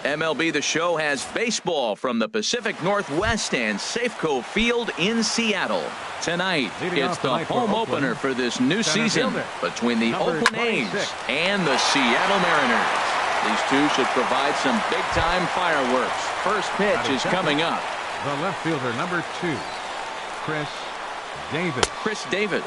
MLB The Show has baseball from the Pacific Northwest and Safeco Field in Seattle. Tonight, it's the home opener for this new season between the Oakland A's and the Seattle Mariners. These two should provide some big-time fireworks. First pitch is coming up. The left fielder, number 2, Chris Davis. Chris Davis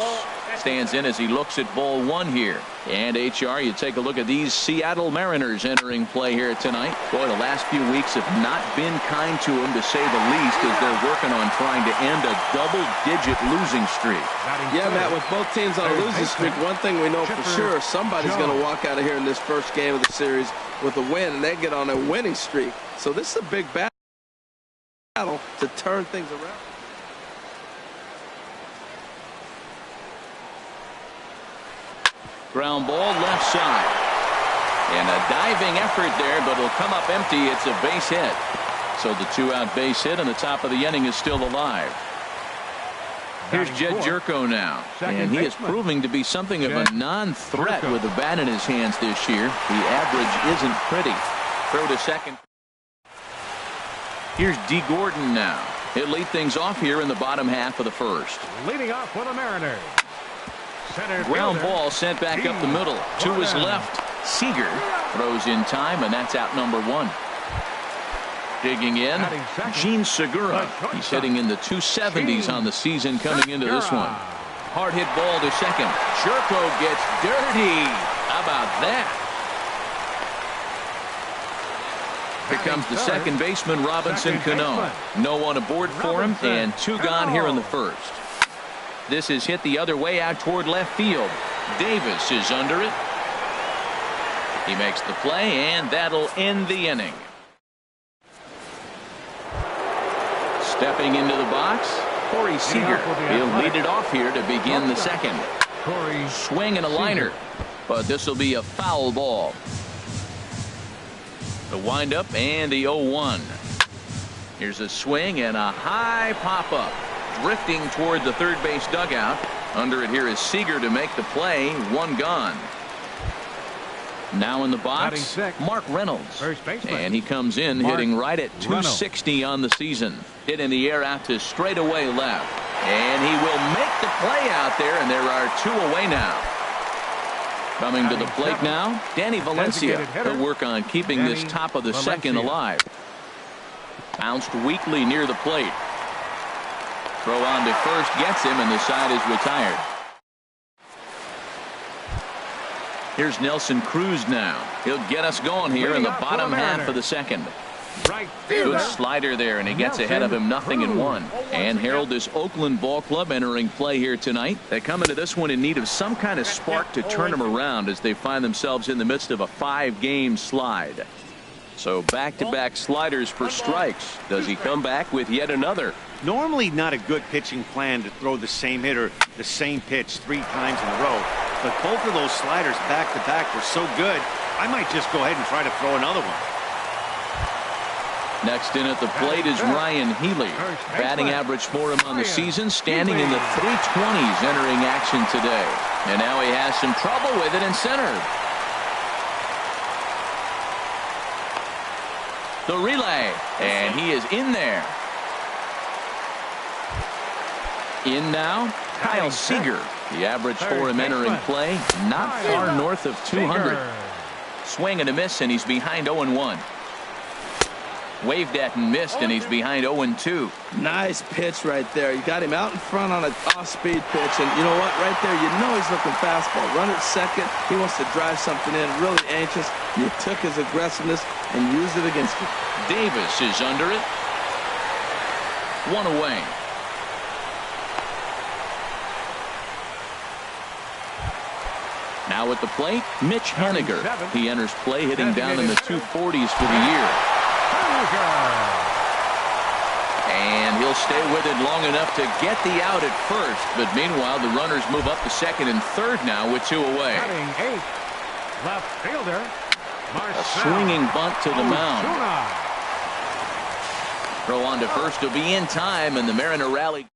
stands in as he looks at ball 1 here. And HR, you take a look at these Seattle Mariners entering play here tonight. Boy, the last few weeks have not been kind to them, to say the least, as they're working on trying to end a double-digit losing streak. Yeah, Matt, with both teams on a losing streak, one thing we know for sure, somebody's going to walk out of here in this first game of the series with a win, and they get on a winning streak. So this is a big battle to turn things around. Ground ball left side. And a diving effort there, but it'll come up empty. It's a base hit. So the 2-out base hit, and the top of the inning is still alive. Here's Jed Jerko now. And he is proving to be something of a non-threat with the bat in his hands this year. The average isn't pretty. Throw to second. Here's D. Gordon now. He'll lead things off here in the bottom half of the first. Leading off for the Mariners. Ground ball sent back up the middle. To his left. Seager throws in time, and that's out number 1. Digging in, Gene Segura. He's hitting in the 270s on the season coming into this one. Hard hit ball to second. Jerko gets dirty. How about that? Here comes the second baseman, Robinson Cano. No one aboard for him, and 2 gone here in the first. This is hit the other way out toward left field. Davis is under it. He makes the play, and that'll end the inning. Stepping into the box, Corey Seager. He'll lead it off here to begin the second. Swing and a liner, but this will be a foul ball. The windup and the 0-1. Here's a swing and a high pop-up. Drifting toward the third base dugout. Under it here is Seager to make the play. 1 gone. Now in the box, Mark Reynolds. And he comes in hitting right at 260 on the season. Hit in the air out to straightaway left. And he will make the play out there, and there are 2 away now. Coming to the plate now, Danny Valencia. He'll work on keeping this top of the second alive. Bounced weakly near the plate. Throw on to first gets him, and the side is retired. Here's Nelson Cruz now. He'll get us going here in the bottom half of the second. Good slider there, and he gets ahead of him 0-1. And Harold, this Oakland ball club entering play here tonight. They come into this one in need of some kind of spark to turn them around as they find themselves in the midst of a 5-game slide. So back-to-back sliders for strikes. Does he come back with yet another? Normally not a good pitching plan to throw the same hitter the same pitch 3 times in a row. But both of those sliders back-to-back were so good, I might just go ahead and try to throw another one. Next in at the plate is Ryan Healy. Batting average for him on the season standing in the 320s entering action today. And now he has some trouble with it in center. The relay, and he is in there. In now, Kyle Seager. The average for him entering play, not far north of 200. Swing and a miss, and he's behind 0-1. Waved at and missed, and he's behind 0-2. Nice pitch right there. You got him out in front on an off-speed pitch, and you know what? Right there, you know he's looking fastball. Runner at second. He wants to drive something in. Really anxious. You took his aggressiveness and used it against him. Davis is under it. 1 away. Now at the plate, Mitch Haniger. He enters play hitting down in the 240s for the year. And he'll stay with it long enough to get the out at first. But meanwhile, the runners move up to second and third now with 2 away. Left fielder, a swinging bunt to the mound. Throw on to first to be in time, and the Mariner rally.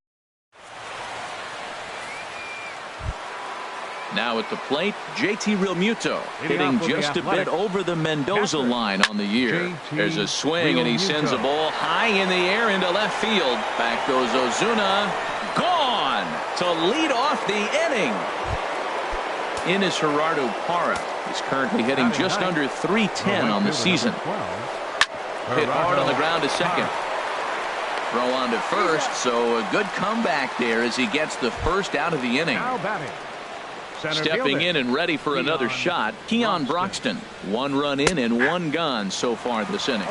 Now at the plate, JT Realmuto hitting just a bit over the Mendoza line on the year. There's a swing and he sends a ball high in the air into left field. Back goes Ozuna. Gone to lead off the inning. In is Gerardo Parra. He's currently hitting just under .310 on the season. Hit hard on the ground to second. Throw on to first, so a good comeback there as he gets the first out of the inning. Stepping in and ready for another shot, Keon Broxton. 1 run in and 1 gone so far this inning.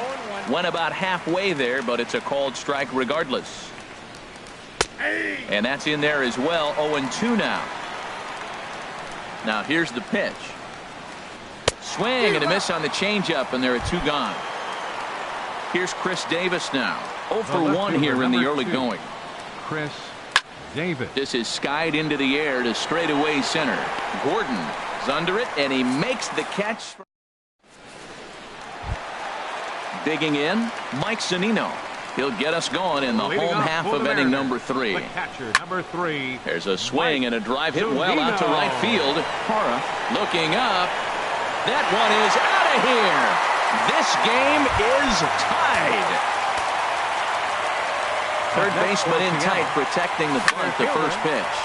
Went about halfway there, but it's a called strike regardless. And that's in there as well. 0-2 now. Now here's the pitch. Swing and a miss on the changeup, and there are 2 gone. Here's Chris Davis now. 0 for 1 here in the early going. Chris Davis. This is skied into the air to straightaway center. Gordon is under it, and he makes the catch. Digging in, Mike Zunino. He'll get us going in the home half of inning number 3. The catcher, number 3. There's a swing and a drive hit well out to right field. Parra looking up. That one is out of here. This game is tied. Third baseman in tight, protecting the bunt, the first pitch.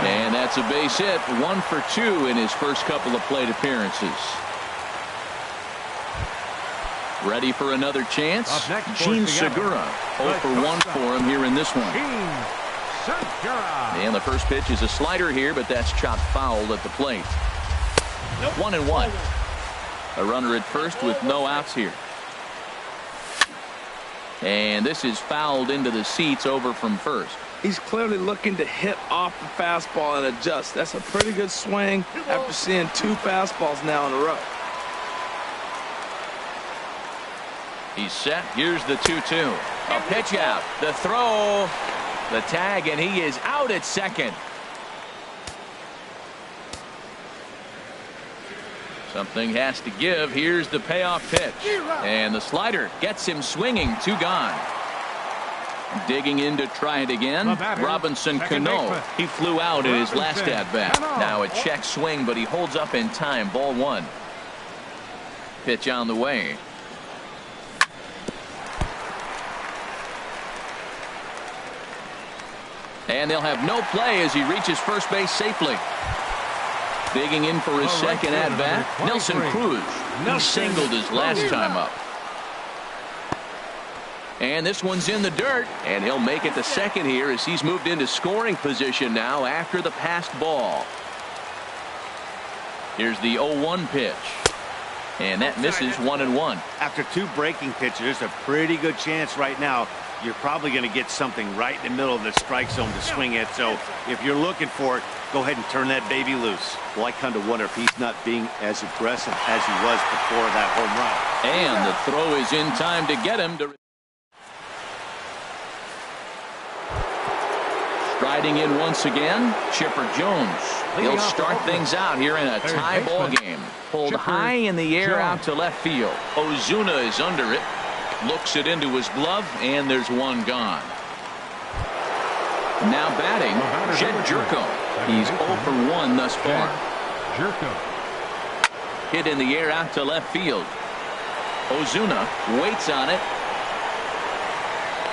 And that's a base hit. 1 for 2 in his first couple of plate appearances. Ready for another chance? Gene Segura. 0 for 1 for him here in this one. And the first pitch is a slider here, but that's chopped foul at the plate. 1-1. A runner at first with no outs here. And this is fouled into the seats over from first. He's clearly looking to hit off the fastball and adjust. That's a pretty good swing after seeing 2 fastballs now in a row. He's set. Here's the 2-2. A pitch out. The throw. The tag, and he is out at second. Something has to give. Here's the payoff pitch. And the slider gets him swinging. 2 gone. Digging in to try it again. Robinson Cano. He flew out in his last at-bat. Now a check swing, but he holds up in time. Ball 1. Pitch on the way. And they'll have no play as he reaches first base safely. Digging in for his second at-bat, Nelson Cruz. He singled his last time up. And this one's in the dirt, and he'll make it to second here as he's moved into scoring position now after the passed ball. Here's the 0-1 pitch. And that misses 1-1. After 2 breaking pitches, there's a pretty good chance right now you're probably going to get something right in the middle of the strike zone to swing at. So if you're looking for it, go ahead and turn that baby loose. Well, I kind of wonder if he's not being as aggressive as he was before that home run. And the throw is in time to get him to. Striding in once again, Chipper Jones. He'll start things out here in a tie ball game. Pulled high in the air out to left field. Ozuna is under it. Looks it into his glove, and there's 1 gone. Now batting, Jed Jerko. He's 0 for 1 thus far. Hit in the air out to left field. Ozuna waits on it.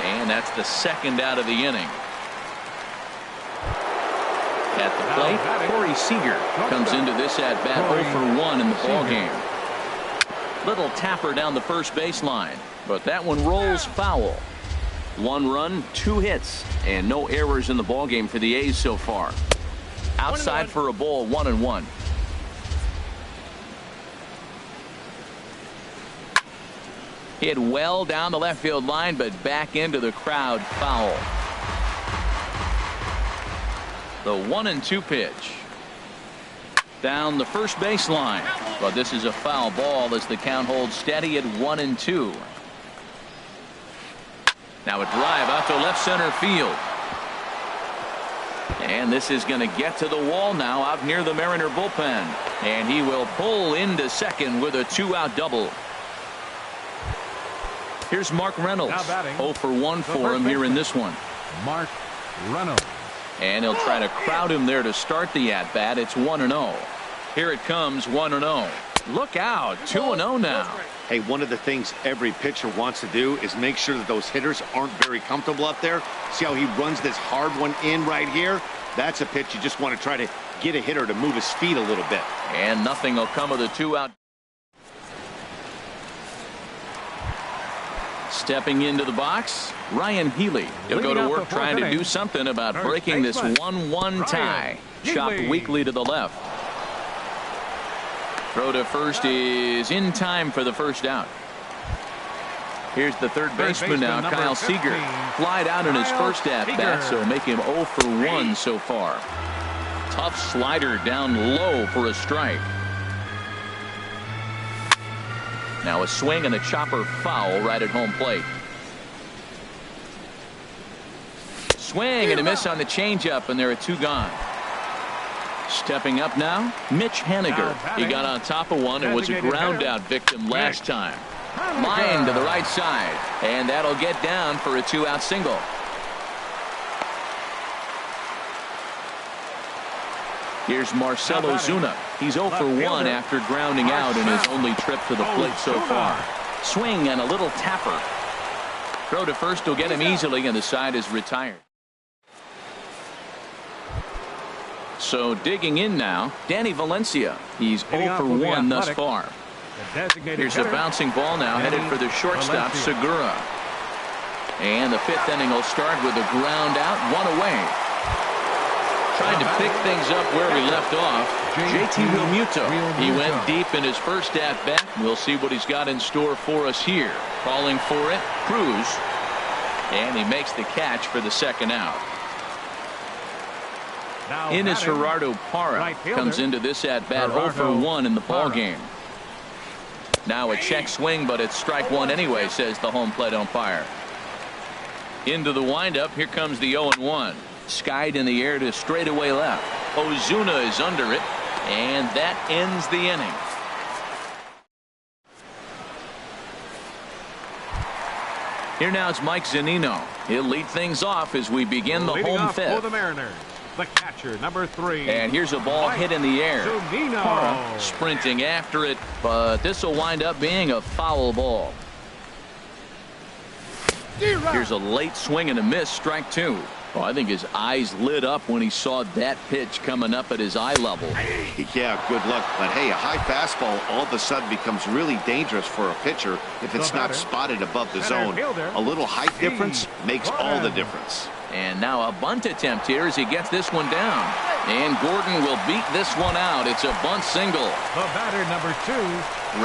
And that's the second out of the inning. At the plate, Corey Seager comes into this at-bat 0 for 1 in the ballgame. Little tapper down the first baseline, but that one rolls foul. 1 run, 2 hits, and no errors in the ballgame for the A's so far. Outside for a ball, 1-1. Hit well down the left field line, but back into the crowd, foul. The 1-2 pitch. Down the first baseline, but this is a foul ball as the count holds steady at 1-2. Now a drive out to left center field. And this is going to get to the wall now out near the Mariner bullpen. And he will pull into second with a 2-out double. Here's Mark Reynolds. 0 for 1 for him here in this one. Mark Reynolds. And he'll try to crowd him there to start the at-bat. It's 1-0. Here it comes, 1-0. Look out, 2-0 now. Hey, one of the things every pitcher wants to do is make sure that those hitters aren't very comfortable up there. See how he runs this hard one in right here? That's a pitch you just want to try to get a hitter to move his feet a little bit. And nothing will come of the 2-out. Stepping into the box, Ryan Healy. He'll go to work trying to do something about breaking this 1-1 tie. Chopped weakly to the left. Throw to first is in time for the first out. Here's the third baseman now, Kyle Seager. Flied out in his first at-bat, so make him 0 for 1 so far. Tough slider down low for a strike. Now a swing and a chopper foul right at home plate. Swing and a miss on the changeup, and there are 2 gone. Stepping up now, Mitch Haniger. He got on top of one and was a ground-out victim last time. Line to the right side, and that'll get down for a 2-out single. Here's Marcell Ozuna. He's 0 for 1 after grounding out in his only trip to the plate so far. Swing and a little tapper. Throw to first will get him easily, and the side is retired. So digging in now, Danny Valencia. He's 0 for 1 thus far. Here's a bouncing ball now headed for the shortstop, Segura. And the 5th inning will start with a ground out, 1 away. Trying to pick things up where we left off, JT Realmuto. He went deep in his first at-bat. We'll see what he's got in store for us here. Calling for it, Cruz. And he makes the catch for the second out. Ines Gerardo Parra comes into this at-bat 0 for 1 in the ballgame. Now a check swing, but it's strike 1 anyway, says the home plate umpire. Into the windup, here comes the 0-1. Skied in the air to straightaway left. Ozuna is under it, and that ends the inning. Here now is Mike Zunino. He'll lead things off as we begin the home 5th. For the Mariners, the catcher, number 3. And here's a ball hit in the air. Parra sprinting after it, but this will wind up being a foul ball. Here's a late swing and a miss, strike 2. Oh, I think his eyes lit up when he saw that pitch coming up at his eye level. Yeah, good luck. But hey, a high fastball all of a sudden becomes really dangerous for a pitcher if it's not spotted above the zone. A little height difference makes all the difference. And now a bunt attempt here as he gets this one down. And Gordon will beat this one out. It's a bunt single. The batter, number 2.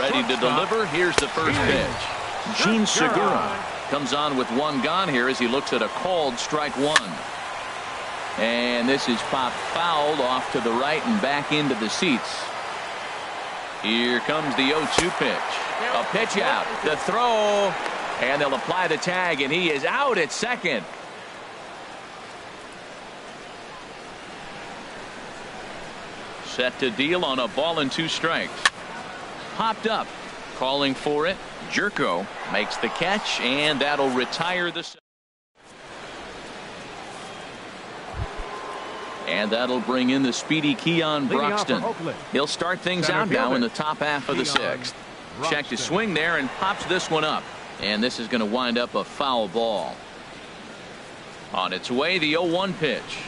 Ready to deliver. Here's the first pitch. Jean Segura comes on with 1 gone here as he looks at a called strike 1. And this is popped fouled off to the right and back into the seats. Here comes the 0-2 pitch. A pitch out. The throw. And they'll apply the tag, and he is out at second. Set to deal on a ball and 2 strikes. Popped up. Calling for it. Jerko makes the catch, and that'll retire the. And that'll bring in the speedy Keon Broxton. He'll start things out now in the top half of the 6th. Check to swing there and pops this one up. And this is going to wind up a foul ball. On its way, the 0-1 pitch.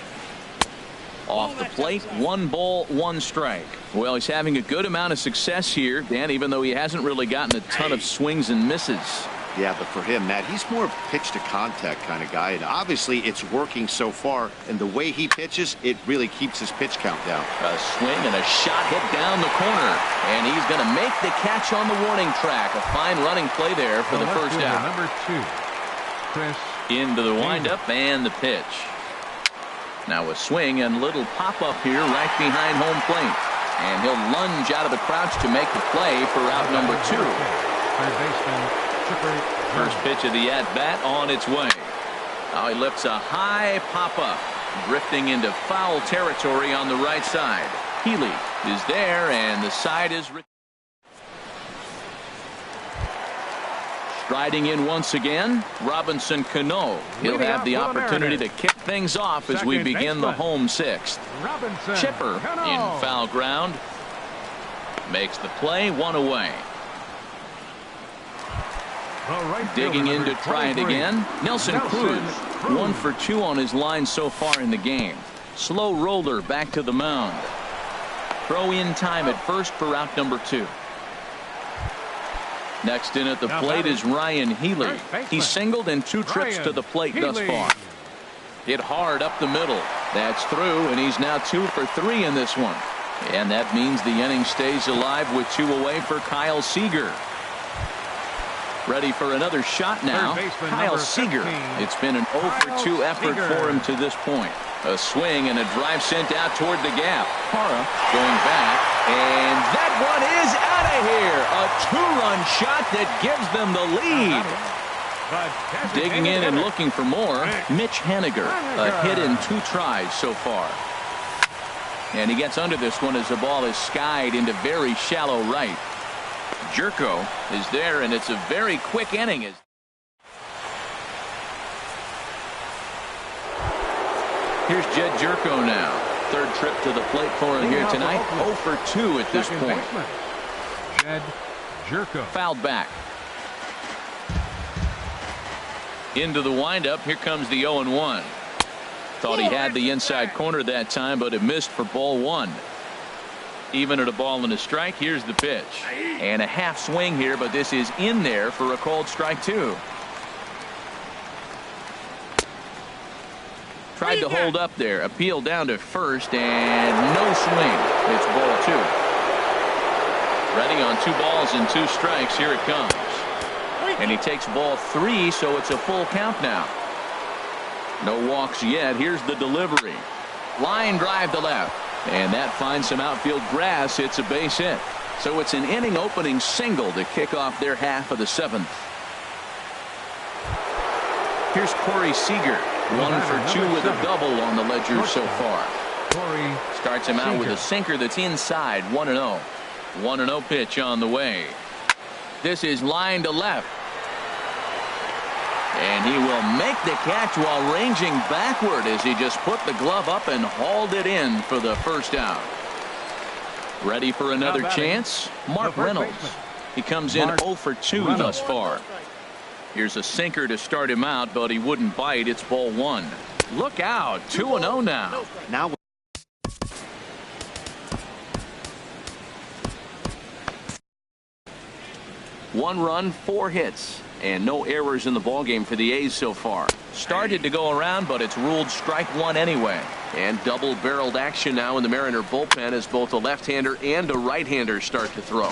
Off the plate, 1 ball, 1 strike. Well, he's having a good amount of success here, Dan, even though he hasn't really gotten a ton of swings and misses. Yeah, but for him, Matt, he's more of a pitch to contact kind of guy, and obviously it's working so far, and the way he pitches, it really keeps his pitch count down. A swing and a shot hit down the corner, and he's going to make the catch on the warning track. A fine running play there for the first out. Number 2, Chris. Into the windup and the pitch. Now a swing and little pop-up here right behind home plate. And he'll lunge out of the crouch to make the play for out number 2. Third baseman, First pitch of the at-bat on its way. Now he lifts a high pop-up, drifting into foul territory on the right side. Healy is there, and the side is. Riding in once again, Robinson Cano. He'll have the opportunity to kick things off as we begin the home sixth. Chipper in foul ground. Makes the play, one away. Digging in to try it again. Nelson Cruz, 1 for 2 on his line so far in the game. Slow roller back to the mound. Throw in time at first for out number 2. Next in at the plate is Ryan Healy. He singled in 2 trips to the plate thus far. Hit hard up the middle. That's through, and he's now 2 for 3 in this one. And that means the inning stays alive with 2 away for Kyle Seager. Ready for another shot now. Kyle Seager. It's been an 0 for 2 effort for him to this point. A swing and a drive sent out toward the gap. Parra going back, and that one is out of here. A 2-run shot that gives them the lead. Digging in and looking for more, Mitch Haniger. A hit in 2 tries so far. And he gets under this one as the ball is skied into very shallow right. Jerko is there, and it's a very quick inning. Here's Jed Jerko now. 3rd trip to the plate for him here tonight. 0 for 2 at this point. Jed Jerko. Fouled back. Into the windup. Here comes the 0-1. Thought he had the inside corner that time, but it missed for ball 1. Even at a ball and a strike. Here's the pitch. And a half swing here, but this is in there for a called strike 2. Tried to hold up there. Appeal down to first, and no swing. It's ball 2. Ready on 2 balls and 2 strikes. Here it comes. And he takes ball 3, so it's a full count now. No walks yet. Here's the delivery. Line drive to left. And that finds some outfield grass. It's a base hit. So it's an inning opening single to kick off their half of the 7th. Here's Corey Seager. 1 for 2 with a double on the ledger so far. Starts him out with a sinker that's inside. 1-0. 1-0 pitch on the way. This is line to left. And he will make the catch while ranging backward as he just put the glove up and hauled it in for the first out. Ready for another chance? Mark Reynolds. He comes in 0 for 2 thus far. Here's a sinker to start him out, but he wouldn't bite. It's ball 1. Look out. 2-0 now. Now 1 run, 4 hits, and no errors in the ballgame for the A's so far. Started to go around, but it's ruled strike 1 anyway. And double-barreled action now in the Mariner bullpen as both a left-hander and a right-hander start to throw.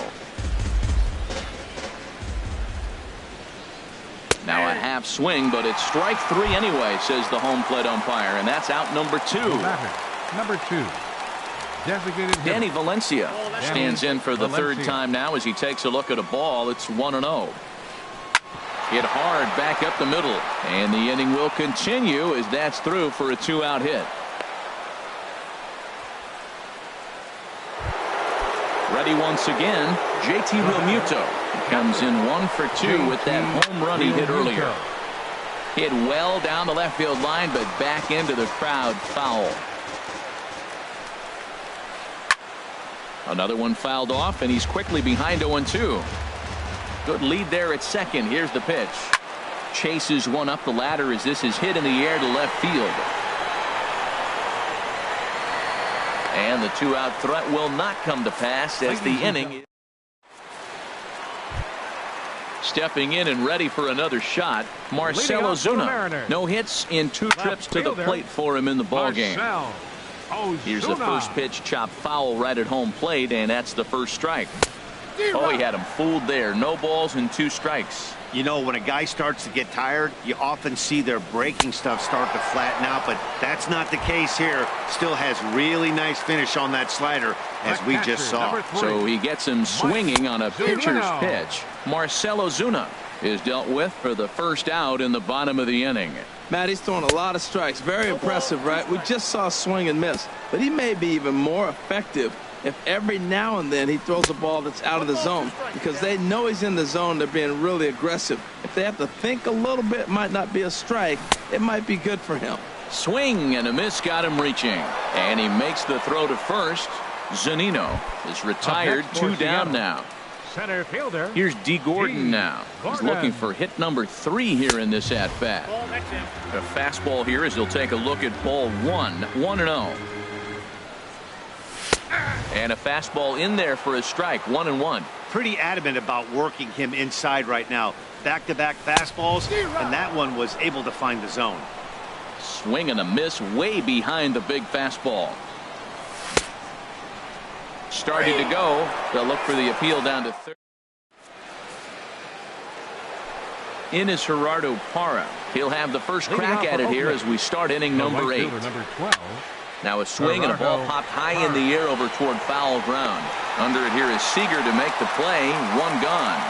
Now a half swing, but it's strike 3 anyway, says the home plate umpire, and that's out number 2. Number 2. Designated Danny Valencia stands in for the 3rd time now as he takes a look at a ball. It's 1-0. Hit hard back up the middle, and the inning will continue as that's through for a 2-out hit. Ready once again, JT Realmuto. He comes in 1 for 2 with that home run he hit earlier. Hit well down the left field line, but back into the crowd, foul. Another one fouled off, and he's quickly behind 0-2. Good lead there at second. Here's the pitch. Chases one up the ladder as this is hit in the air to left field. And the 2-out threat will not come to pass as the inning. Stepping in and ready for another shot, Marcell Ozuna. No hits in 2 trips to the plate for him in the ballgame. Here's the first pitch, chopped foul right at home plate, and that's the first strike. Oh, he had him fooled there. No balls and 2 strikes. You know, when a guy starts to get tired, you often see their breaking stuff start to flatten out, but that's not the case here. Still has really nice finish on that slider, as we just saw. So he gets him swinging on a pitcher's pitch. Marcell Ozuna. is dealt with for the first out in the bottom of the inning. Matt, he's throwing a lot of strikes. Very impressive, right? We just saw a swing and miss, but he may be even more effective if every now and then he throws a ball that's out of the zone, because they know he's in the zone. They're being really aggressive. If they have to think a little bit, it might not be a strike. It might be good for him. Swing and a miss got him reaching, and he makes the throw to first. Zunino is retired, 2 down now. Center fielder. Here's D. Gordon now. He's looking for hit number 3 here in this at-bat. A fastball here as he'll take a look at ball 1, 1-0. And a fastball in there for a strike, 1-1. Pretty adamant about working him inside right now. Back-to-back fastballs, and that one was able to find the zone. Swing and a miss way behind the big fastball. Starting to go. They'll look for the appeal down to third. In is Gerardo Parra. He'll have the first crack at it here as we start inning number 8. Now a swing and a ball popped high in the air over toward foul ground. Under it here is Seager to make the play. 1 gone.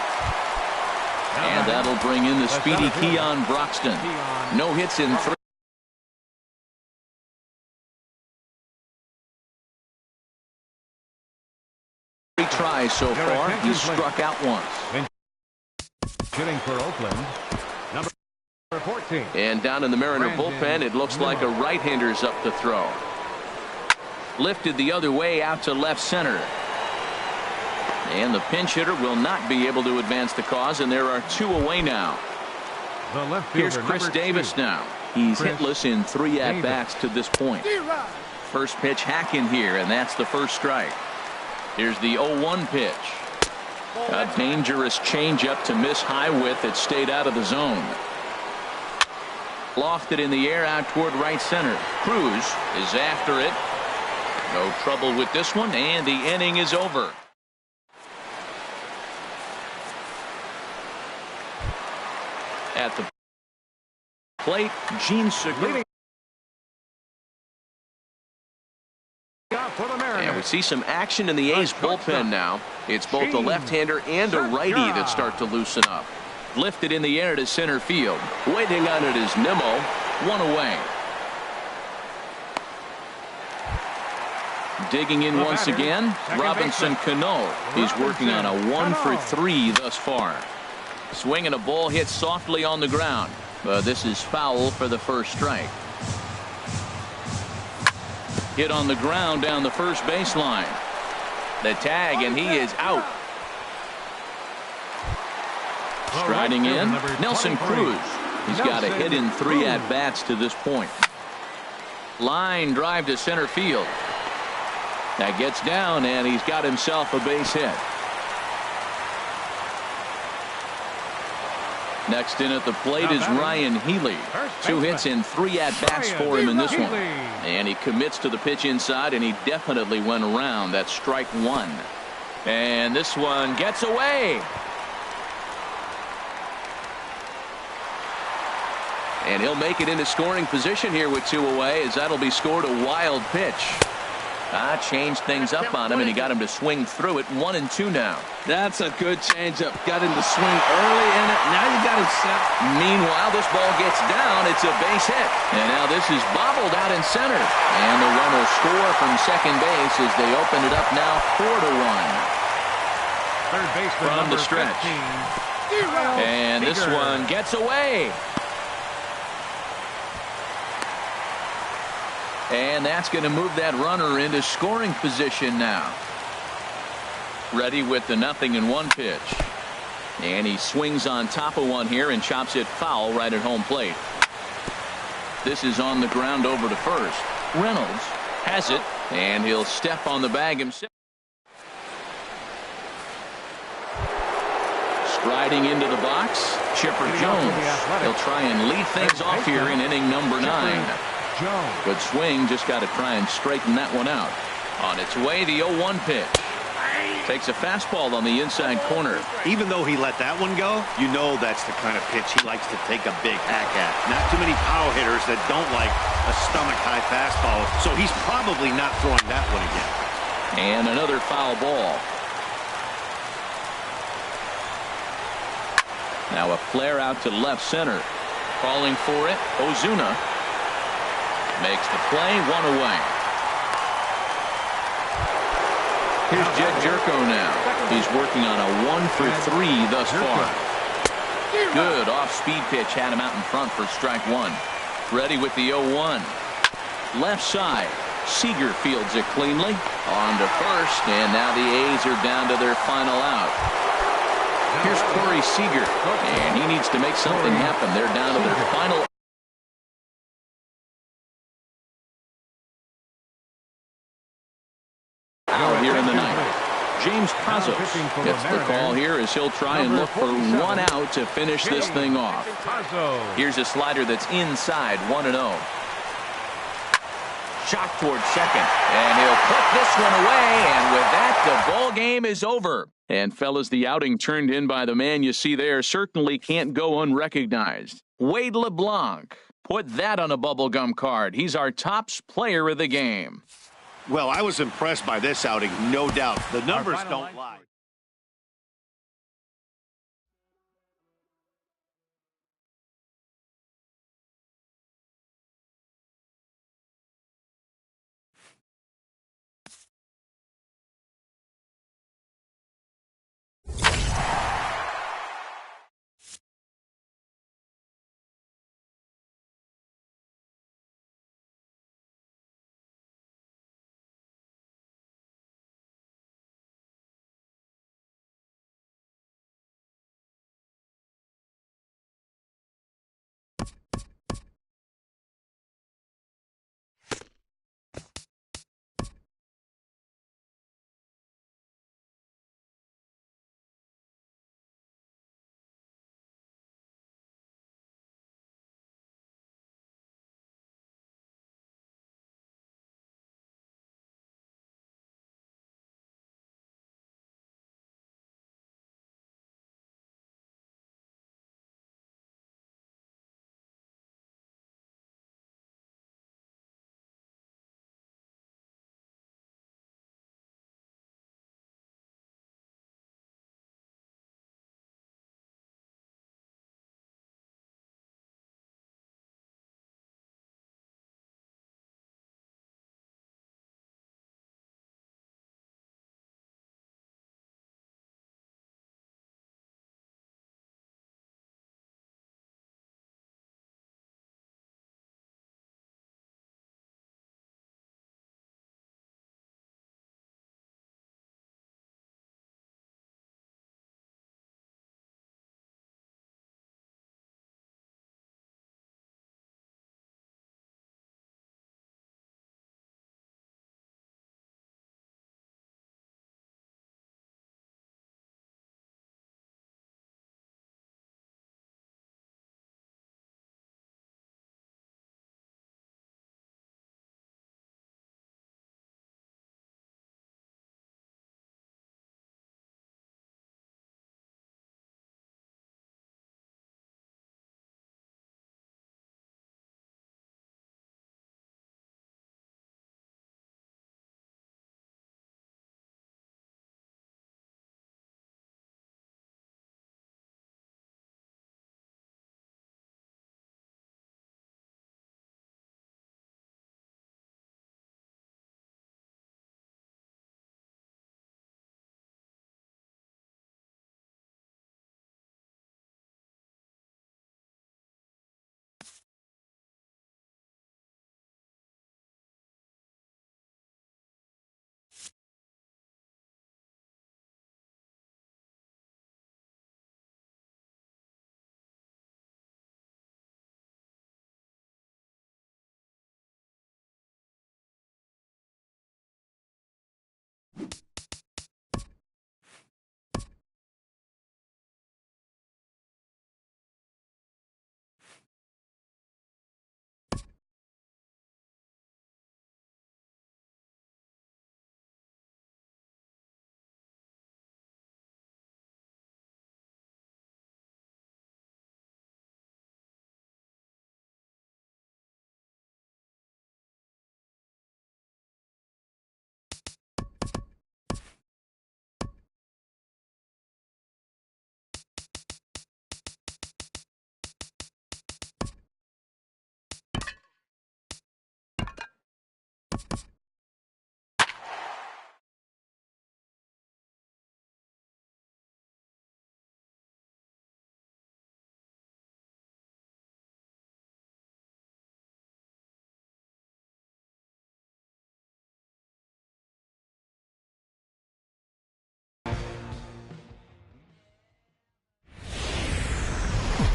And that'll bring in the speedy Keon Broxton. No hits in 3. Tries so far. He's struck out once. Hitting for Oakland, number 14. And down in the Mariner bullpen, it looks like a right-hander's up to throw. Lifted the other way out to left center. And the pinch hitter will not be able to advance the cause, and there are 2 away now. The left Here's fielder, Chris Davis now. He's hitless in 3 at-bats to this point. First pitch hack in here, and that's the first strike. Here's the 0-1 pitch. A dangerous changeup to miss high with. It stayed out of the zone. Lofted in the air out toward right center. Cruz is after it. No trouble with this one, and the inning is over. At the plate, Gene Segura. And we see some action in the A's bullpen now. It's both a left-hander and a righty that start to loosen up. Lifted in the air to center field. Waiting on it is Nimmo. 1 away. Digging in once again, Robinson Cano. He's working on a 1 for 3 thus far. Swinging a ball hit softly on the ground. But this is foul for the first strike. Hit on the ground down the first baseline. The tag, and he is out. Striding in, Nelson Cruz. He's got a hit in 3 at-bats to this point. Line drive to center field. That gets down, and he's got himself a base hit. Next in at the plate is Ryan Healy. 2 hits in 3 at-bats for him in this one. And he commits to the pitch inside, and he definitely went around. That's strike 1. And this one gets away. And he'll make it into scoring position here with 2 away, as that'll be scored a wild pitch. Changed things up on him, and he got him to swing through it. 1-2 now. That's a good changeup. Got him to swing early in it. Now you got him set. Meanwhile, this ball gets down. It's a base hit. And now this is bobbled out in center. And the run will score from second base as they open it up now 4-1. Third baseman from the stretch. 15. And this one gets away. And that's going to move that runner into scoring position now. Ready with the 0-1 pitch. And he swings on top of one here and chops it foul right at home plate. This is on the ground over to first. Reynolds has it, and he'll step on the bag himself. Striding into the box, Chipper Jones. He'll try and lead things off here in inning number 9. Good swing, just got to try and straighten that one out. On its way, the 0-1 pitch. Takes a fastball on the inside corner. Even though he let that one go, you know that's the kind of pitch he likes to take a big hack at. Not too many power hitters that don't like a stomach-high fastball, so he's probably not throwing that one again. And another foul ball. Now a flare out to left center. Calling for it, Ozuna. Makes the play, one away. Here's Jed Jerko now. He's working on a 1-for-3 thus far. Good off-speed pitch had him out in front for strike one. Ready with the 0-1. Left side. Seager fields it cleanly. On to first, and now the A's are down to their final out. Here's Corey Seager, and he needs to make something happen. They're down to their final out here in the ninth. James Pazos gets the call here as he'll try and look for one out to finish this thing off. Here's a slider that's inside, 1-0. Shot towards second, and he'll put this one away, and with that, the ball game is over. And fellas, the outing turned in by the man you see there certainly can't go unrecognized. Wade LeBlanc. Put that on a bubblegum card. He's our top player of the game. Well, I was impressed by this outing, no doubt. The numbers don't lie.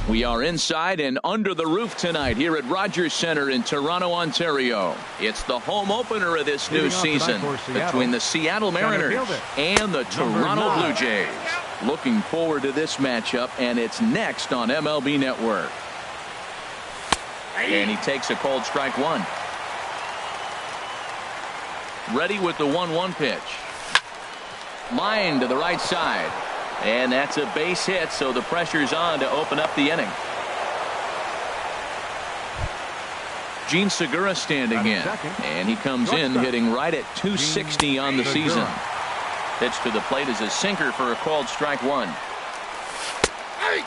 We are inside and under the roof tonight here at Rogers Centre in Toronto, Ontario. It's the home opener of this new season between the Seattle Mariners and the Toronto Blue Jays. Looking forward to this matchup, and it's next on MLB Network. And he takes a cold strike one. Ready with the 1-1 pitch. Line to the right side. And that's a base hit, so the pressure's on to open up the inning. Jean Segura standing in. And he comes in hitting right at 260 on the season. Pitch to the plate is a sinker for a called strike one.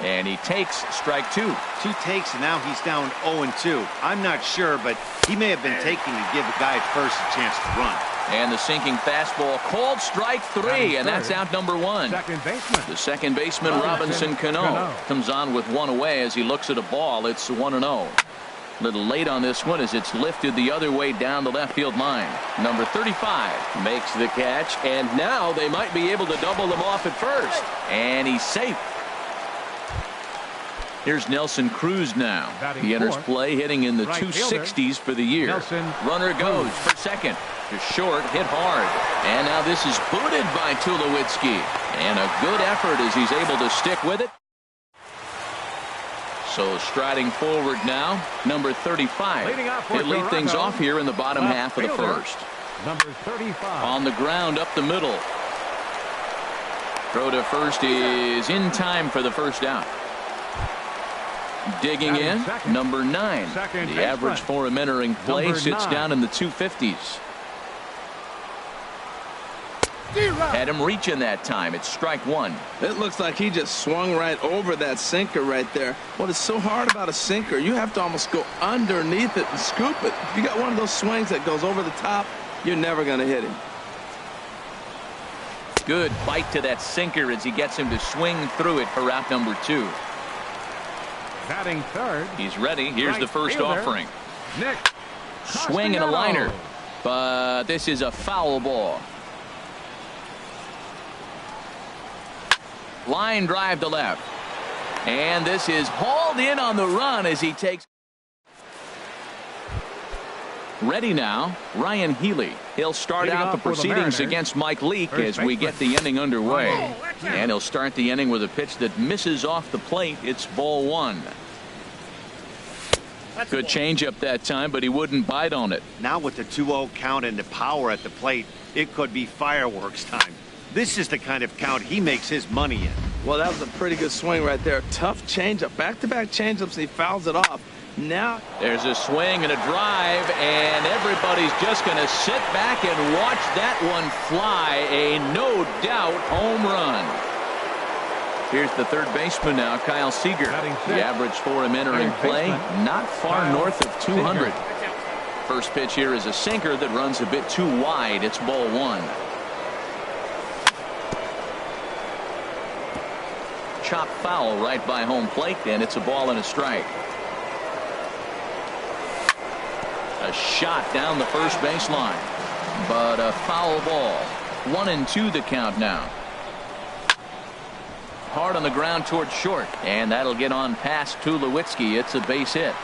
And he takes strike two. 2 takes, and now he's down 0-2. I'm not sure, but he may have been taking to give the guy at first a chance to run. And the sinking fastball, called strike three, and that's out number one. The second baseman, Robinson Cano, comes on with one away as he looks at a ball. It's 1-0. A little late on this one as it's lifted the other way down the left field line. Number 35 makes the catch, and now they might be able to double him off at first. And he's safe. Here's Nelson Cruz now. He enters play hitting in the 260s for the year. Runner goes for second. To short, hit hard. And now this is booted by Tulowitzki. And a good effort as he's able to stick with it. So striding forward now, number 35. He'll lead things off here in the bottom half of the first. Number 35. On the ground up the middle. Throw to first is in time for the first out. Digging in, number 9. The average for him entering play sits down in the 250s. Had him reaching that time. It's strike one. It looks like he just swung right over that sinker right there. What is so hard about a sinker, you have to almost go underneath it and scoop it. If you got one of those swings that goes over the top, you're never going to hit him. Good bite to that sinker as he gets him to swing through it for out number 2. Batting third. He's ready. Here's the first fielder, offering. Nick Swing and a liner. But this is a foul ball. Line drive to left. And this is hauled in on the run as he takes. Ready now, Ryan Healy. He'll start out the proceedings against Mike Leake as we get the inning underway. And he'll start the inning with a pitch that misses off the plate. It's ball one. Good changeup that time, but he wouldn't bite on it. Now with the 2-0 count and the power at the plate, it could be fireworks time. This is the kind of count he makes his money in. Well, that was a pretty good swing right there. Tough changeup. Back-to-back changeups, and he fouls it off. Now there's a swing and a drive, and everybody's just going to sit back and watch that one fly. A no doubt home run. Here's the third baseman now, Kyle Seager. The average for him entering play, not far north of 200. First pitch here is a sinker that runs a bit too wide. It's ball one. Chop foul right by home plate, and it's a ball and a strike. A shot down the first baseline, but a foul ball. 1-2 the count now. Hard on the ground towards short, and that'll get on past Tulowitzki. It's a base hit.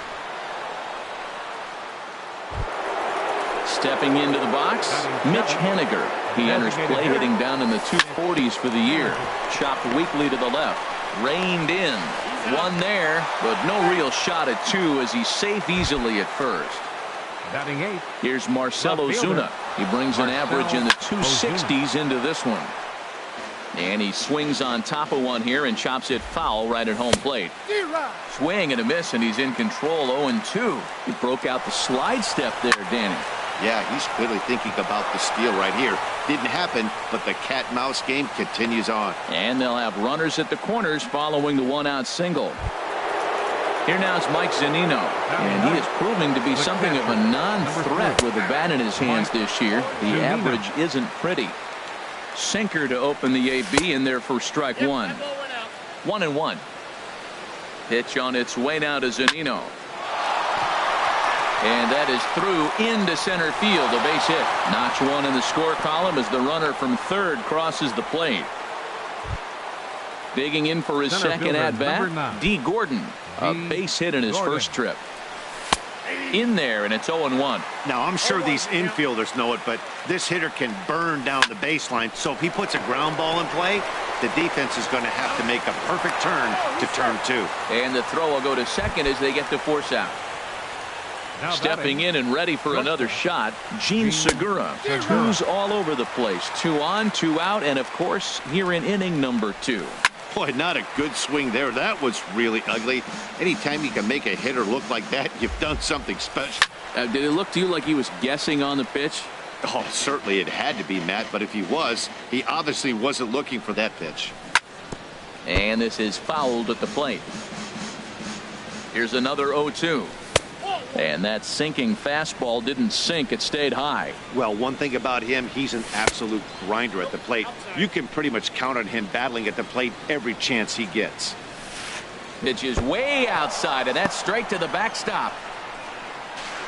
Stepping into the box, Mitch Haniger. He enters play hitting down in the 240s for the year. Chopped weakly to the left. Reined in. One there, but no real shot at 2 as he's safe easily at first. Batting 8. Here's Marcell Ozuna. He brings an average in the 260s into this one. And he swings on top of one here and chops it foul right at home plate. Swing and a miss, and he's in control. 0-2. He broke out the slide step there, Danny. Yeah, he's clearly thinking about the steal right here. Didn't happen, but the cat-mouse game continues on. And they'll have runners at the corners following the one-out single. Here now is Mike Zunino, and he is proving to be something of a non-threat with a bat in his hands this year. The average isn't pretty. Sinker to open the AB in there for strike one. 1-1. Pitch on its way now to Zunino. And that is through into center field, a base hit. Notch one in the score column as the runner from third crosses the plate. Digging in for his second at-bat, D. Gordon. A base hit in his first trip. In there, and it's 0-1. Now, I'm sure these infielders know it, but this hitter can burn down the baseline. So if he puts a ground ball in play, the defense is going to have to make a perfect turn to turn 2. And the throw will go to second as they get the force out. Stepping in and ready for another shot, Jean Segura, who's all over the place. 2 on, 2 out, and of course, here in inning number 2. Boy, not a good swing there. That was really ugly. Anytime you can make a hitter look like that, you've done something special. Did it look to you like he was guessing on the pitch? Oh, certainly it had to be, Matt, but if he was, he obviously wasn't looking for that pitch. And this is fouled at the plate. Here's another 0-2. And that sinking fastball didn't sink. It stayed high. Well, one thing about him, he's an absolute grinder at the plate. You can pretty much count on him battling at the plate every chance he gets. Pitch is way outside, and that's straight to the backstop.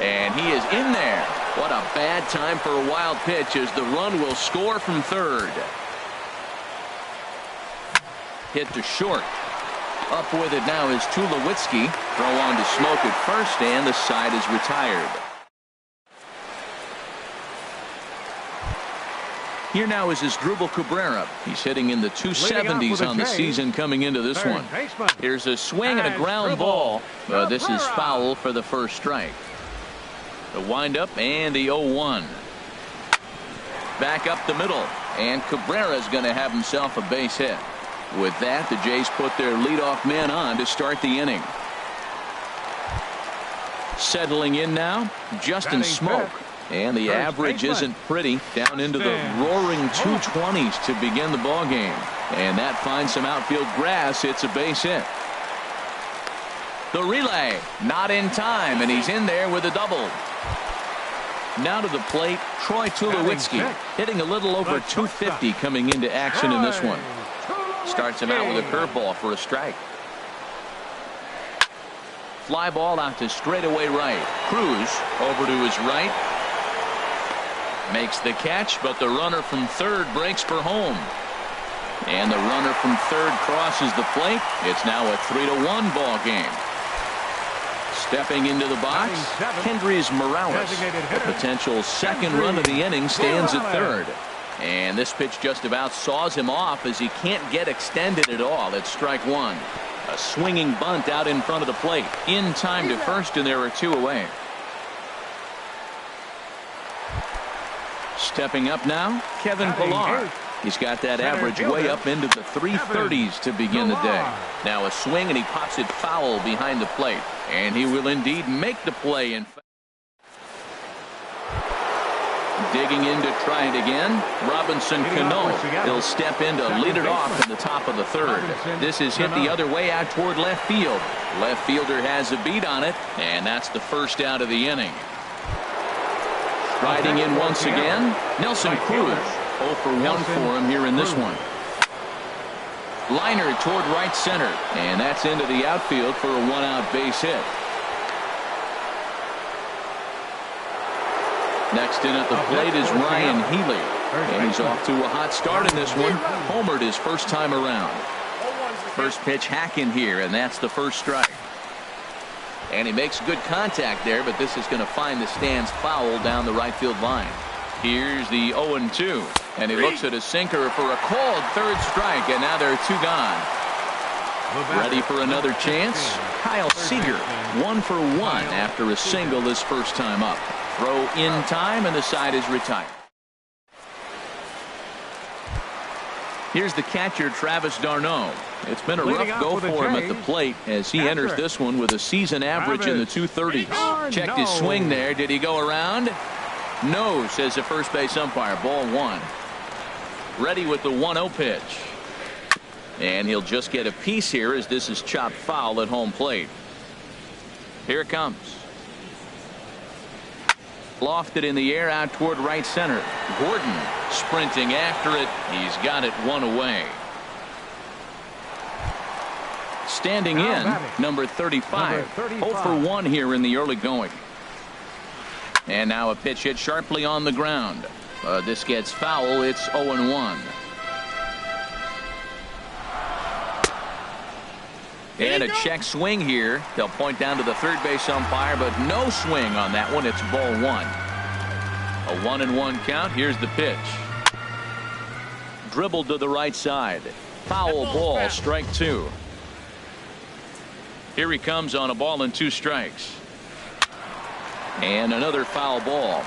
And he is in there. What a bad time for a wild pitch as the run will score from third. Hit to short. Up with it now is Tulowitzki. Throw on to Smoke at first, and the side is retired. Here now is Asdrubal Cabrera. He's hitting in the 270s on the season coming into this one. Here's a swing and a ground ball. This is foul for the first strike. The windup and the 0-1. Back up the middle, and Cabrera's going to have himself a base hit. With that, the Jays put their leadoff man on to start the inning. Settling in now, Justin Smoke. And the average isn't pretty, down into the roaring 220s to begin the ball game. And that finds some outfield grass. It's a base hit. The relay, not in time, and he's in there with a double. Now to the plate, Troy Tulowitzki, hitting a little over 250 coming into action in this one. Starts him out with a curveball for a strike. Fly ball out to straightaway right. Cruz over to his right. Makes the catch, but the runner from third breaks for home. And the runner from third crosses the plate. It's now a 3-1 ball game. Stepping into the box, Kendrys Morales. A potential second run of the inning stands at third. And this pitch just about saws him off as he can't get extended at all. It's strike one. A swinging bunt out in front of the plate. In time to first, and there are 2 away. Stepping up now, Kevin Pillar. He's got that average way up into the 330s to begin the day. Now a swing, and he pops it foul behind the plate. And he will indeed make the play. In fact, digging in to try it again, Robinson Cano. He'll step in to lead it off in the top of the third. This is hit the other way out toward left field. Left fielder has a beat on it, and that's the first out of the inning. Riding in once again, Nelson Cruz. 0 for 1 for him here in this one. Liner toward right center, and that's into the outfield for a 1-out base hit. Next in at the plate is Ryan Healy, and he's off to a hot start in this one. Homered his first time around. First pitch hack in here, and that's the first strike. And he makes good contact there, but this is going to find the stands foul down the right field line. Here's the 0-2, and he looks at a sinker for a called third strike, and now there are 2 gone. Ready for another chance? Kyle Seager, 1 for 1 after a single his first time up. Throw in time, and the side is retired. Here's the catcher, Travis d'Arnaud. It's been a rough go for him at the plate as he enters this one with a season average in the 230s. Checked his swing there. Did he go around? No, says the first base umpire. Ball 1. Ready with the 1-0 pitch. And he'll just get a piece here as this is chopped foul at home plate. Here it comes. Lofted in the air out toward right center. Gordon sprinting after it. He's got it 1 away. Standing in, number 35. 0 for 1 here in the early going. And now a pitch hit sharply on the ground. This gets foul. It's 0-1. And a check swing here. They'll point down to the third base umpire, but no swing on that one. It's ball one. A 1-1 count. Here's the pitch. Dribbled to the right side. Foul ball, strike two. Here he comes on a ball and 2 strikes. And another foul ball.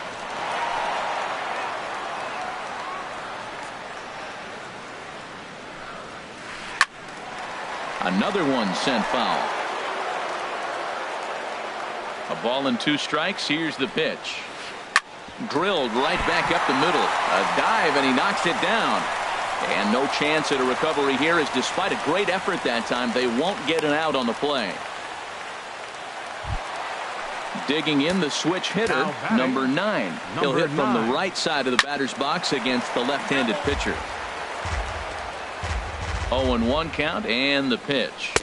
Another one sent foul. A ball and 2 strikes. Here's the pitch. Drilled right back up the middle. A dive, and he knocks it down. And no chance at a recovery here, as despite a great effort that time, they won't get an out on the play. Digging in, the switch hitter, number 9. He'll hit from the right side of the batter's box against the left-handed pitcher. 0-1 count, and the pitch.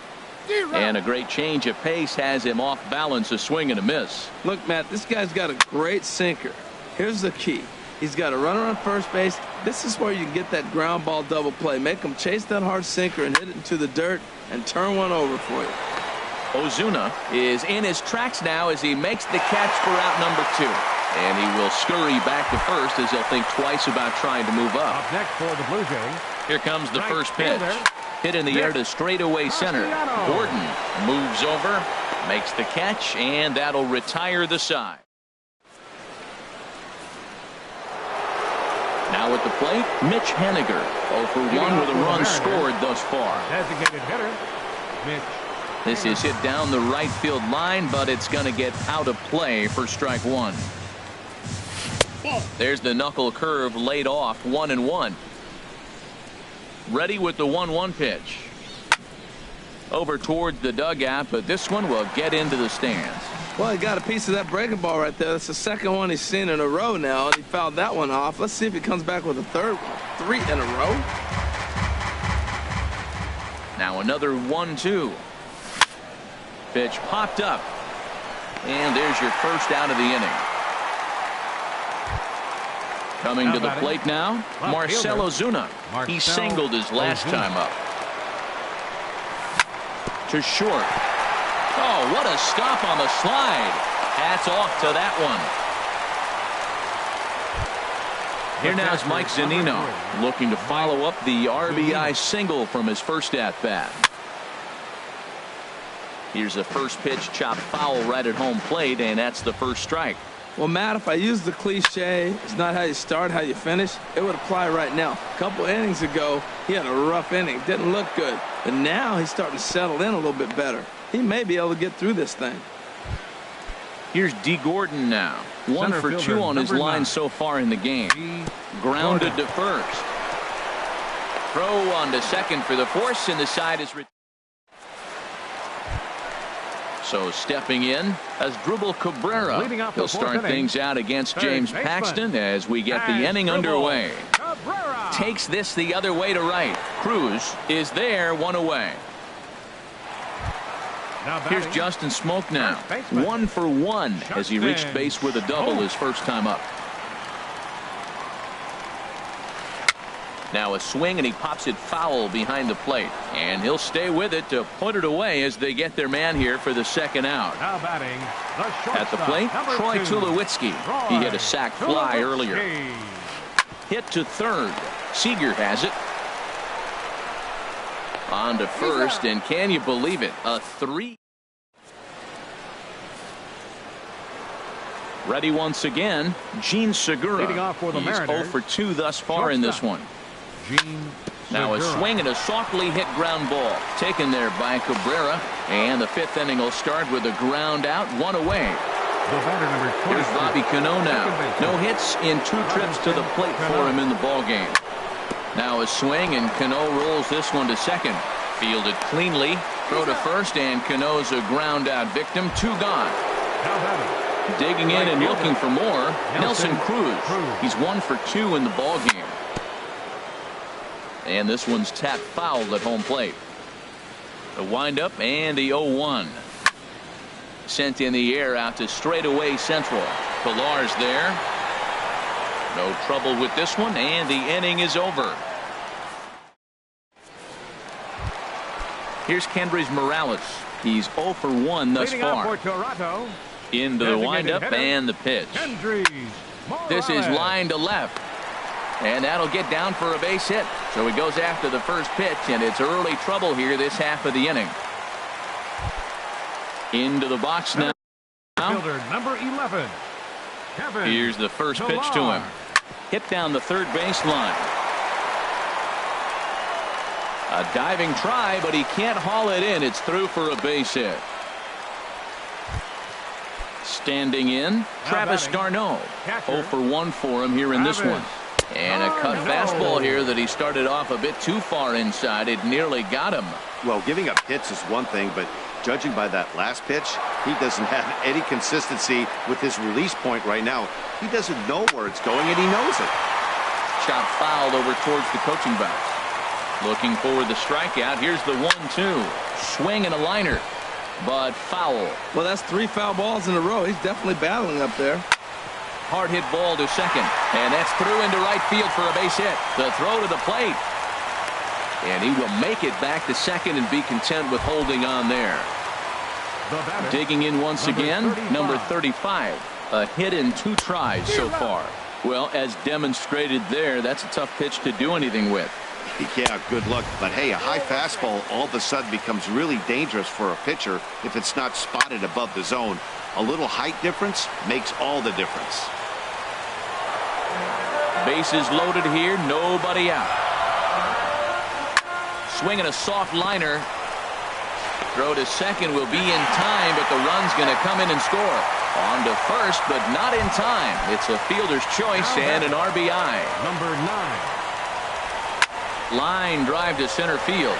And a great change of pace has him off balance, a swing and a miss. Look, Matt, this guy's got a great sinker. Here's the key. He's got a runner on first base. This is where you can get that ground ball double play. Make him chase that hard sinker and hit it into the dirt and turn one over for you. Ozuna is in his tracks now as he makes the catch for out number 2. And he will scurry back to first as he'll think twice about trying to move up. Up next for the Blue Jays. Here comes the first pitch. Hit in the air to straightaway center. Gordon moves over, makes the catch, and that'll retire the side. Now at the plate, Mitch Haniger. 0 for 1 with a run scored thus far. Designated hitter, Mitch. This is hit down the right field line, but it's going to get out of play for strike 1. There's the knuckle curve laid off. 1-1. Ready with the 1-1 pitch. Over towards the dugout, but this one will get into the stands. Well, he got a piece of that breaking ball right there. That's the second one he's seen in a row now, and he fouled that one off. Let's see if he comes back with a third one. 3 in a row. Now another 1-2. Pitch popped up. And there's your first out of the inning. Coming to the plate now, Marcell Ozuna. He singled his last time up. To short. Oh, what a stop on the slide. Hats off to that one. Here now is Mike Zunino, looking to follow up the RBI single from his first at-bat. Here's a first pitch chopped foul right at home plate, and that's the first strike. Well, Matt, if I use the cliche, it's not how you start, how you finish, it would apply right now. A couple innings ago, he had a rough inning. Didn't look good. But now he's starting to settle in a little bit better. He may be able to get through this thing. Here's D. Gordon now. 1 for 2 on his line so far in the game. Grounded to first. Throw on to second for the force, and the side is returned. So stepping in Asdrubal Cabrera. He'll start things out against James Paxton as we get the inning underway. Takes this the other way to right. Cruz is there, 1 away. Here's Justin Smoak now. 1 for 1 as he reached base with a double his first time up. Now a swing, and he pops it foul behind the plate, and he'll stay with it to put it away as they get their man here for the second out. Now batting, at the plate, Troy Tulowitzki. He hit a sac fly earlier. Hit to third. Seager has it. On to first, and can you believe it? A 3. Ready once again, Gene Segura. He's 0 for 2 thus far in this one. Now a swing and a softly hit ground ball taken there by Cabrera, and the 5th inning will start with a ground out, 1 away. Here's Bobby Cano now. No hits in 2 trips to the plate for him in the ball game. Now a swing, and Cano rolls this one to second. Fielded cleanly. Throw to first, and Cano's a ground out victim. 2 gone. Digging in and looking for more, Nelson Cruz. He's 1 for 2 in the ball game. And this one's tapped foul at home plate. The windup and the 0-1. Sent in the air out to straightaway central. Pillar's there. No trouble with this one, and the inning is over. Here's Kendrys Morales. He's 0 for 1 thus far. Into the windup and the pitch. This is line to left. And that'll get down for a base hit. So he goes after the first pitch, and it's early trouble here this half of the inning. Into the box now. Fielder number 11. Kevin Here's the first pitch to him. Hit down the third baseline. A diving try, but he can't haul it in. It's through for a base hit. Standing in, Travis d'Arnaud. 0 for 1 for him here in this one. And a cut fastball here that he started off a bit too far inside. It nearly got him. Well, giving up hits is one thing, but judging by that last pitch, he doesn't have any consistency with his release point right now. He doesn't know where it's going, and he knows it. Shot fouled over towards the coaching box. Looking for the strikeout. Here's the 1-2. Swing and a liner, but foul. Well, that's 3 foul balls in a row. He's definitely battling up there. Hard hit ball to second, and that's through into right field for a base hit. The throw to the plate, and he will make it back to second and be content with holding on there. Digging in once again, number 35. A hit in 2 tries so far. Well, as demonstrated there, that's a tough pitch to do anything with. Yeah, good luck. But hey, a high fastball all of a sudden becomes really dangerous for a pitcher if it's not spotted above the zone. A little height difference makes all the difference. Bases loaded here, nobody out. Swinging a soft liner. Throw to second will be in time, but the run's going to come in and score. On to first, but not in time. It's a fielder's choice and an RBI. Number 9. Line drive to center field.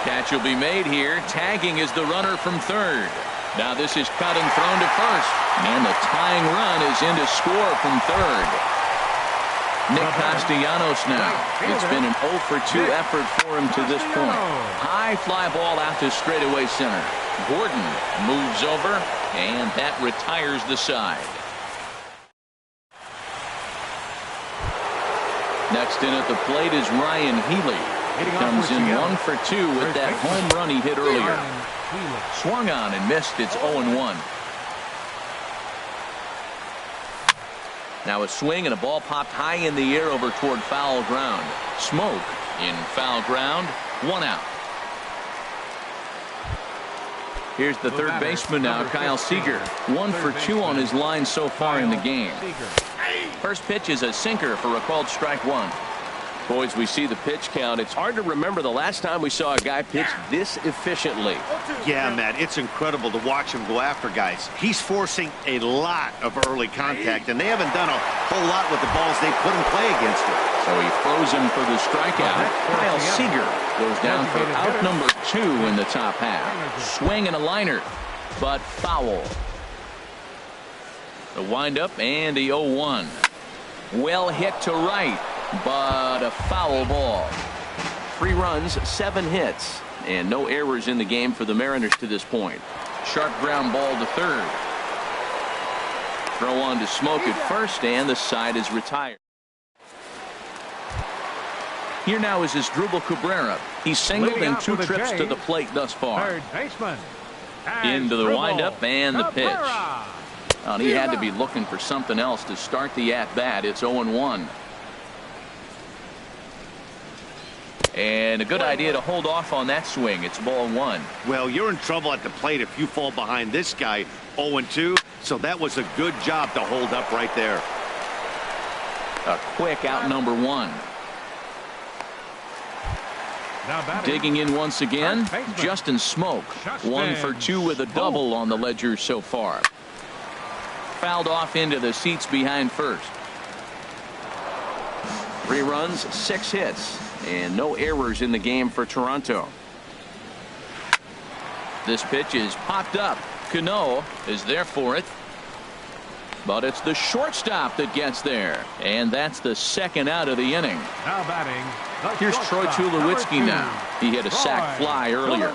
Catch will be made here. Tagging is the runner from third. Now this is cut and thrown to first. And the tying run is in to score from third. Nick Castellanos now. It's been an 0 for 2 effort for him to this point. High fly ball out to straightaway center. Gordon moves over, and that retires the side. Next in at the plate is Ryan Healy. He comes in 1 for 2 with that home run he hit earlier. Swung on and missed. It's 0-1. Now a swing and a ball popped high in the air over toward foul ground. Smoke in foul ground. 1 out. Here's the third baseman now, Kyle Seager. 1 for 2 on his line so far in the game. First pitch is a sinker for a called strike 1. Boys, we see the pitch count. It's hard to remember the last time we saw a guy pitch this efficiently. Yeah, Matt, it's incredible to watch him go after guys. He's forcing a lot of early contact, and they haven't done a whole lot with the balls they put in play against him. So he froze him for the strikeout. Kyle Seager goes down for out number 2 in the top half. Swing and a liner, but foul. The windup and the 0-1. Well hit to right, but a foul ball. 3 runs, 7 hits, and no errors in the game for the Mariners to this point. Sharp ground ball to third. Throw on to Smoke at first, and the side is retired. Here now is Asdrubal Cabrera. He's singled in 2 trips to the plate thus far. Third baseman. Into the windup and the pitch. Well, he had to be looking for something else to start the at-bat. It's 0-1. And a good idea to hold off on that swing. It's ball 1. Well, you're in trouble at the plate if you fall behind this guy 0-2. So that was a good job to hold up right there. A quick out number 1. Digging in once again, Justin Smoke. 1 for 2 with a double on the ledger so far. Fouled off into the seats behind first. 3 runs, 6 hits, and no errors in the game for Toronto. This pitch is popped up. Cano is there for it. But it's the shortstop that gets there. And that's the second out of the inning. Now batting. Here's Troy Tulowitzki now. He hit a sac fly earlier.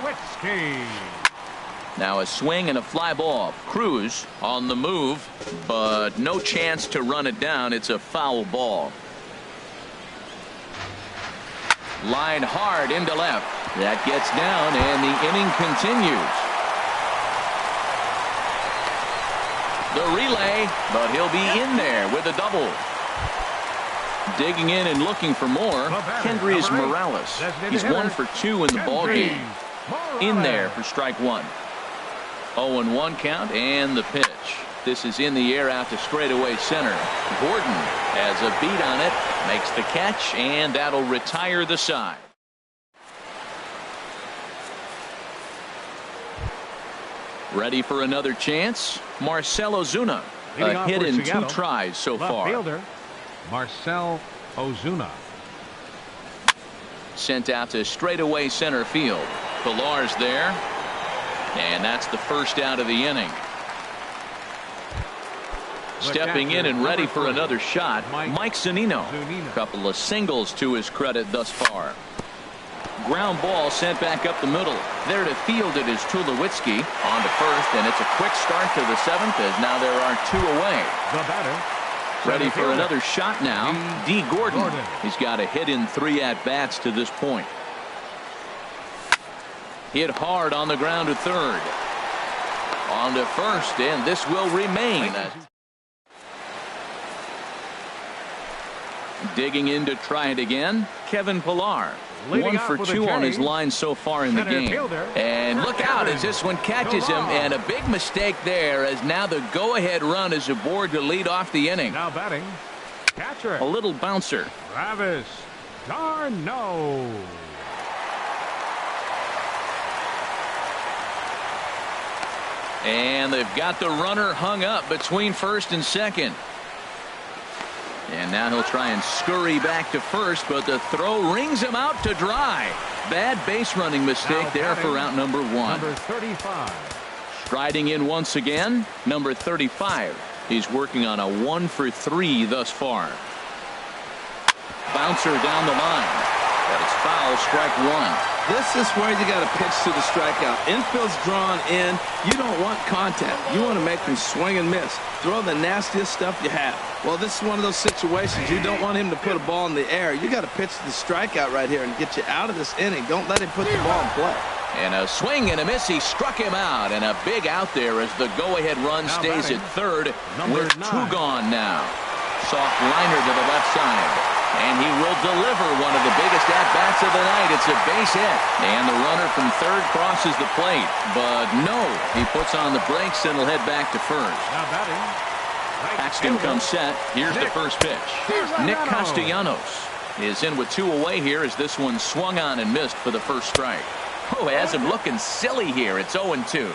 Now a swing and a fly ball. Cruz on the move, but no chance to run it down. It's a foul ball. Line hard into left. That gets down, and the inning continues. The relay, but he'll be in there with a double. Digging in and looking for more, Kendrys Morales. He's 1 for 2 in the ballgame. In there for strike 1. 0-1 count and the pitch. This is in the air out to straightaway center. Gordon has a beat on it, makes the catch, and that'll retire the side. Ready for another chance? Marcell Ozuna. A hit in 2 tries so far. Fielder, Marcell Ozuna. Sent out to straightaway center field. Pilar's there. And that's the first out of the inning. Stepping in and ready for another shot, Mike Zunino. A couple of singles to his credit thus far. Ground ball sent back up the middle. There to field it is Tulowitzki. On to first, and it's a quick start to the 7th as now there are 2 away. The batter. Ready for another shot now, D. Gordon. He's got a hit in 3 at-bats to this point. Hit hard on the ground to third. On to first, and this will remain. Digging in to try it again, Kevin Pillar. 1 for 2 on his line so far in the game. And look out as this one catches him, and a big mistake there as now the go-ahead run is aboard to lead off the inning. Now batting, catcher. A little bouncer. Travis d'Arnaud. And they've got the runner hung up between first and second. And now he'll try and scurry back to first, but the throw rings him out to dry. Bad base running mistake there for out number 1. Number 35. Striding in once again, number 35. He's working on a 1 for 3 thus far. Bouncer down the line. That is foul, strike 1. This is where you got to pitch to the strikeout. Infield's drawn in. You don't want contact. You want to make them swing and miss. Throw the nastiest stuff you have. Well, this is one of those situations. You don't want him to put a ball in the air. You got to pitch to the strikeout right here and get you out of this inning. Don't let him put the ball in play. And a swing and a miss. He struck him out. And a big out there as the go-ahead run stays at third with 2 gone now. Soft liner to the left side. And he will deliver one of the biggest at-bats of the night. It's a base hit. And the runner from third crosses the plate. But no, he puts on the brakes and will head back to first. Now batting, Paxton comes set. Here's the first pitch. Nick Castellanos is in with 2 away here as this one swung on and missed for the first strike. Oh, has him looking silly here. It's 0-2.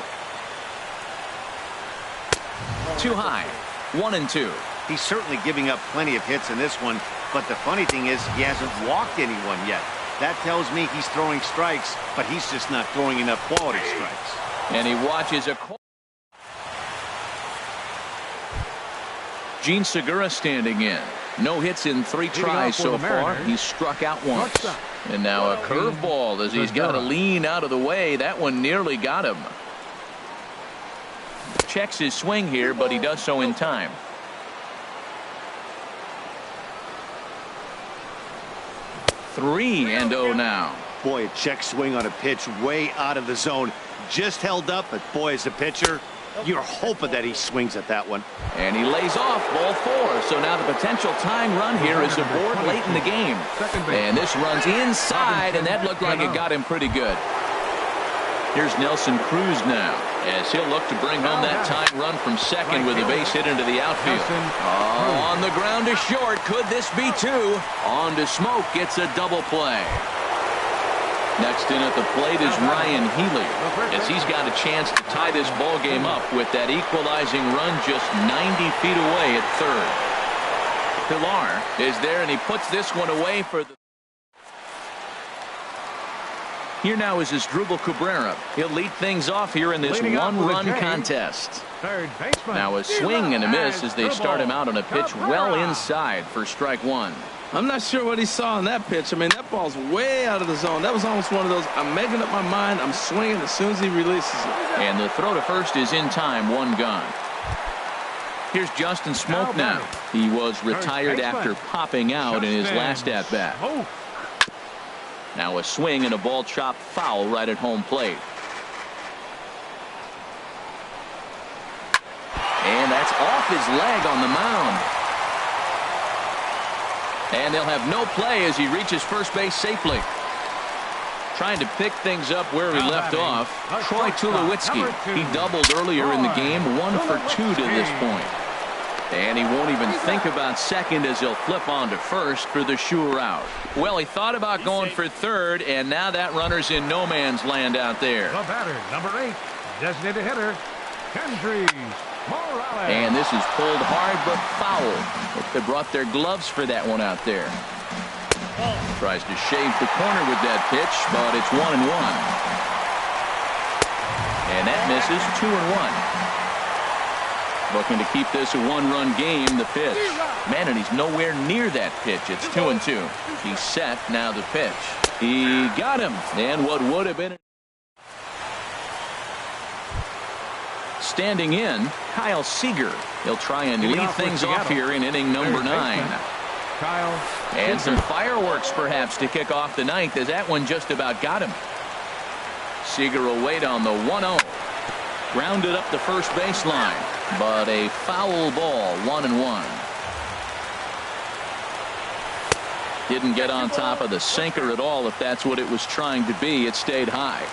Too high. 1-2. He's certainly giving up plenty of hits in this one, but the funny thing is he hasn't walked anyone yet. That tells me he's throwing strikes, but he's just not throwing enough quality strikes. And he watches a Gene Segura standing in. No hits in 3 tries so far. He's struck out once. And now a curveball as he's got to lean out of the way. That one nearly got him. Checks his swing here, but he does so in time. 3-0 now. Boy, a check swing on a pitch way out of the zone. Just held up, but boy, as a pitcher, you're hoping that he swings at that one. And he lays off ball 4. So now the potential tying run here is aboard late in the game. And this runs inside, and that looked like it got him pretty good. Here's Nelson Cruz now as he'll look to bring home that tying run from second with a base hit into the outfield. On the ground to short. Could this be 2? On to Smoke. Gets a double play. Next in at the plate is Ryan Healy as he's got a chance to tie this ball game up with that equalizing run just 90 feet away at third. Pilar is there, and he puts this one away for the... Here now is Asdrubal Cabrera. He'll lead things off here in this one-run contest. Now a swing and a miss as they start him out on a pitch well inside for strike 1. I'm not sure what he saw in that pitch. I mean, that ball's way out of the zone. That was almost one of those, I'm making up my mind, I'm swinging as soon as he releases it. And the throw to first is in time, 1 gone. Here's Justin Smoke now. He was retired after popping out in his last at-bat. Now a swing and a ball chopped foul right at home plate. And that's off his leg on the mound. And they'll have no play as he reaches first base safely. Trying to pick things up where he left off. Troy Tulowitzki. He doubled earlier in the game, 1 for 2 to this point. And he won't even think about second as he'll flip on to first for the sure out. Well, he thought about going for third, and now that runner's in no man's land out there. The batter, number 8, designated hitter, Kendrys Morales. And this is pulled hard but foul. Hope they brought their gloves for that one out there. Tries to shave the corner with that pitch, but it's 1-1. And that misses. 2-1. Looking to keep this a 1-run game. The pitch. Man, and he's nowhere near that pitch. It's 2-2. He's set. Now the pitch. He got him. And what would have been. Standing in, Kyle Seager. He'll try and lead things off here in inning number 9. And some fireworks perhaps to kick off the 9th, as that one just about got him. Seager will wait on the 1-0. Grounded up the first baseline, but a foul ball. 1-1. Didn't get on top of the sinker at all, if that's what it was trying to be. It stayed high.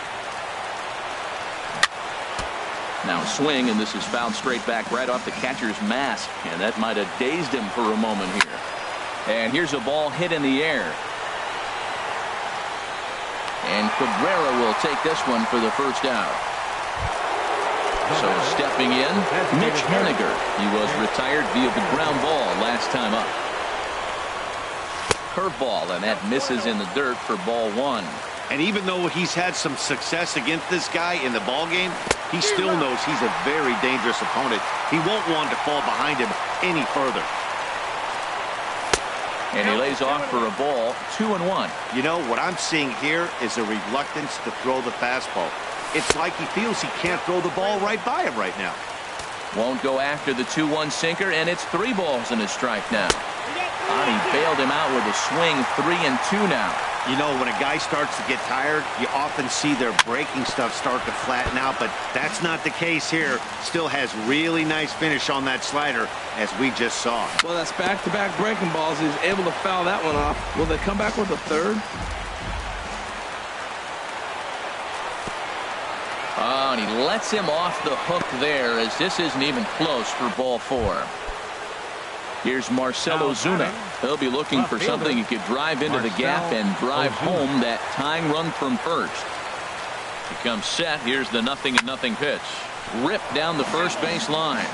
Now swing, and this is fouled straight back right off the catcher's mask, and that might have dazed him for a moment here. And here's a ball hit in the air. And Cabrera will take this one for the first out. So stepping in, Mitch Haniger. He was retired via the ground ball last time up. Curveball, and that misses in the dirt for ball 1. And even though he's had some success against this guy in the ball game, he still knows he's a very dangerous opponent. He won't want to fall behind him any further. And he lays off for a ball. 2-1. You know, what I'm seeing here is a reluctance to throw the fastball. It's like he feels he can't throw the ball right by him right now. Won't go after the 2-1 sinker, and it's 3 balls and a strike now. He bailed him out with a swing. 3-2 now. You know, when a guy starts to get tired, you often see their breaking stuff start to flatten out, but that's not the case here. Still has really nice finish on that slider, as we just saw. Well, that's back-to-back breaking balls. He was able to foul that one off. Will they come back with a third? Oh, and he lets him off the hook there, as this isn't even close for ball 4. Here's Marcelo Zuna. He'll be looking for something he could drive into the gap and drive home that tying run from first. He comes set. Here's the 0-0 pitch. Ripped down the first base line.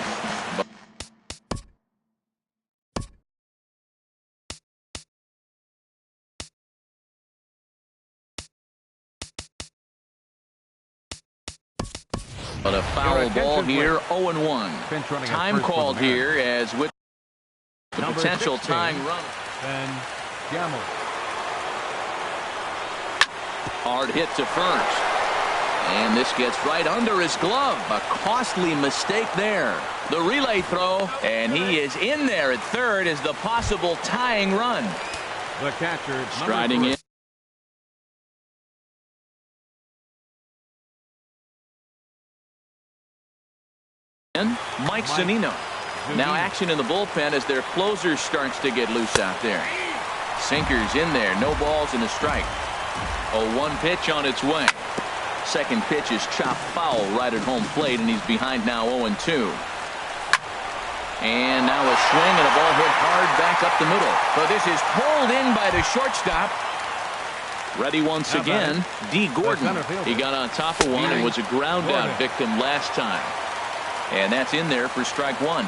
But a foul ball here. 0-1. Time called here, as with the potential tying run. Ben Gamel. Hard hit to first. And this gets right under his glove. A costly mistake there. The relay throw, and he is in there at third as the possible tying run. The catcher striding in. Mike Zunino. Now action in the bullpen as their closer starts to get loose out there. Sinkers in there. No balls and a strike. 0-1 pitch on its way. Second pitch is chopped foul right at home plate, and he's behind now 0-2. And now a swing and a ball hit hard back up the middle. But this is pulled in by the shortstop. Ready once again, D. Gordon. He got on top of one and was a ground out victim last time. And that's in there for strike 1.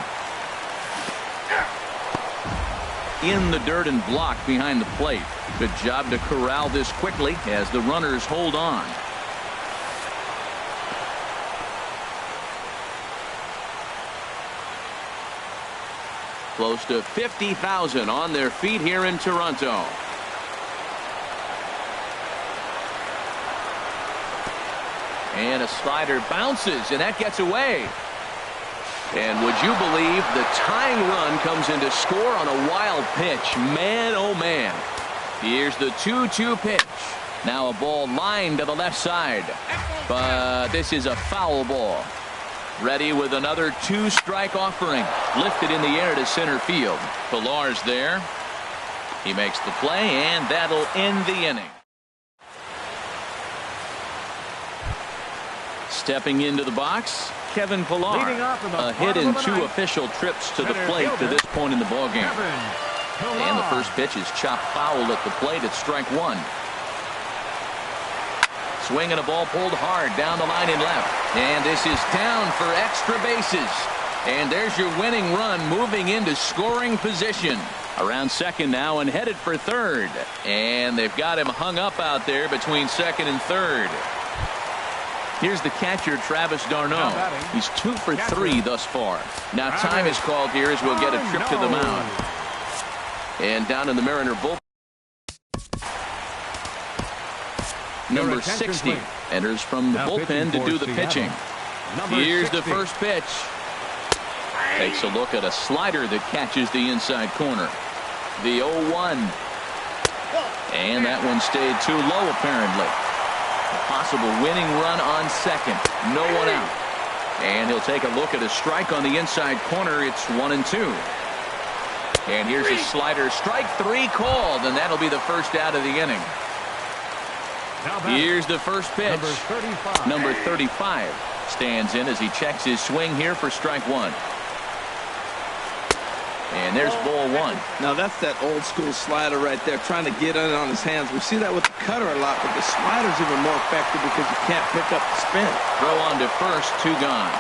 In the dirt and blocked behind the plate. Good job to corral this quickly as the runners hold on. Close to 50,000 on their feet here in Toronto. And a slider bounces, and that gets away. And would you believe the tying run comes in to score on a wild pitch? Man, oh man. Here's the 2-2 pitch. Now a ball lined to the left side. But this is a foul ball. Ready with another 2-strike offering. Lifted in the air to center field. Pillar's there. He makes the play, and that'll end the inning. Stepping into the box, Kevin Pillar. A hit in 2 official trips to the plate to this point in the ballgame. And the first pitch is chopped foul at the plate at strike 1. Swinging a ball pulled hard down the line in left. And this is down for extra bases. And there's your winning run moving into scoring position. Around second now and headed for third. And they've got him hung up out there between second and third. Here's the catcher, Travis d'Arnaud. He's 2 for 3 thus far. Now time is called here as we'll get a trip to the mound. And down in the Mariner bullpen, number 60 enters from the bullpen to do the pitching. Here's the first pitch. Takes a look at a slider that catches the inside corner. The 0-1. And that one stayed too low apparently. A possible winning run on second. No one out. And he'll take a look at a strike on the inside corner. It's 1-2. And here's a slider. Strike 3 called, and that'll be the first out of the inning. Here's the first pitch. Number 35 stands in as he checks his swing here for strike 1. And there's ball 1. Now that's that old school slider right there, trying to get in on his hands. We see that with the cutter a lot, but the slider's even more effective because you can't pick up the spin. Throw on to first, 2 gone.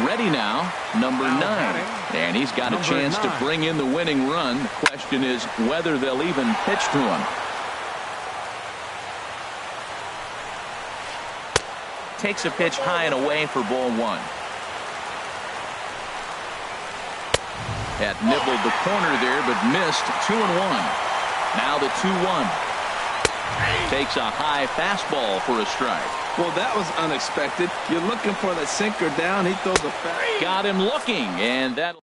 Ready now, number 9. And he's got a chance to bring in the winning run. The question is whether they'll even pitch to him. Takes a pitch high and away for ball 1. That nibbled the corner there, but missed. 2-1. Now the 2-1. Takes a high fastball for a strike. Well, that was unexpected. You're looking for the sinker down. He throws a fast. Got him looking, and that.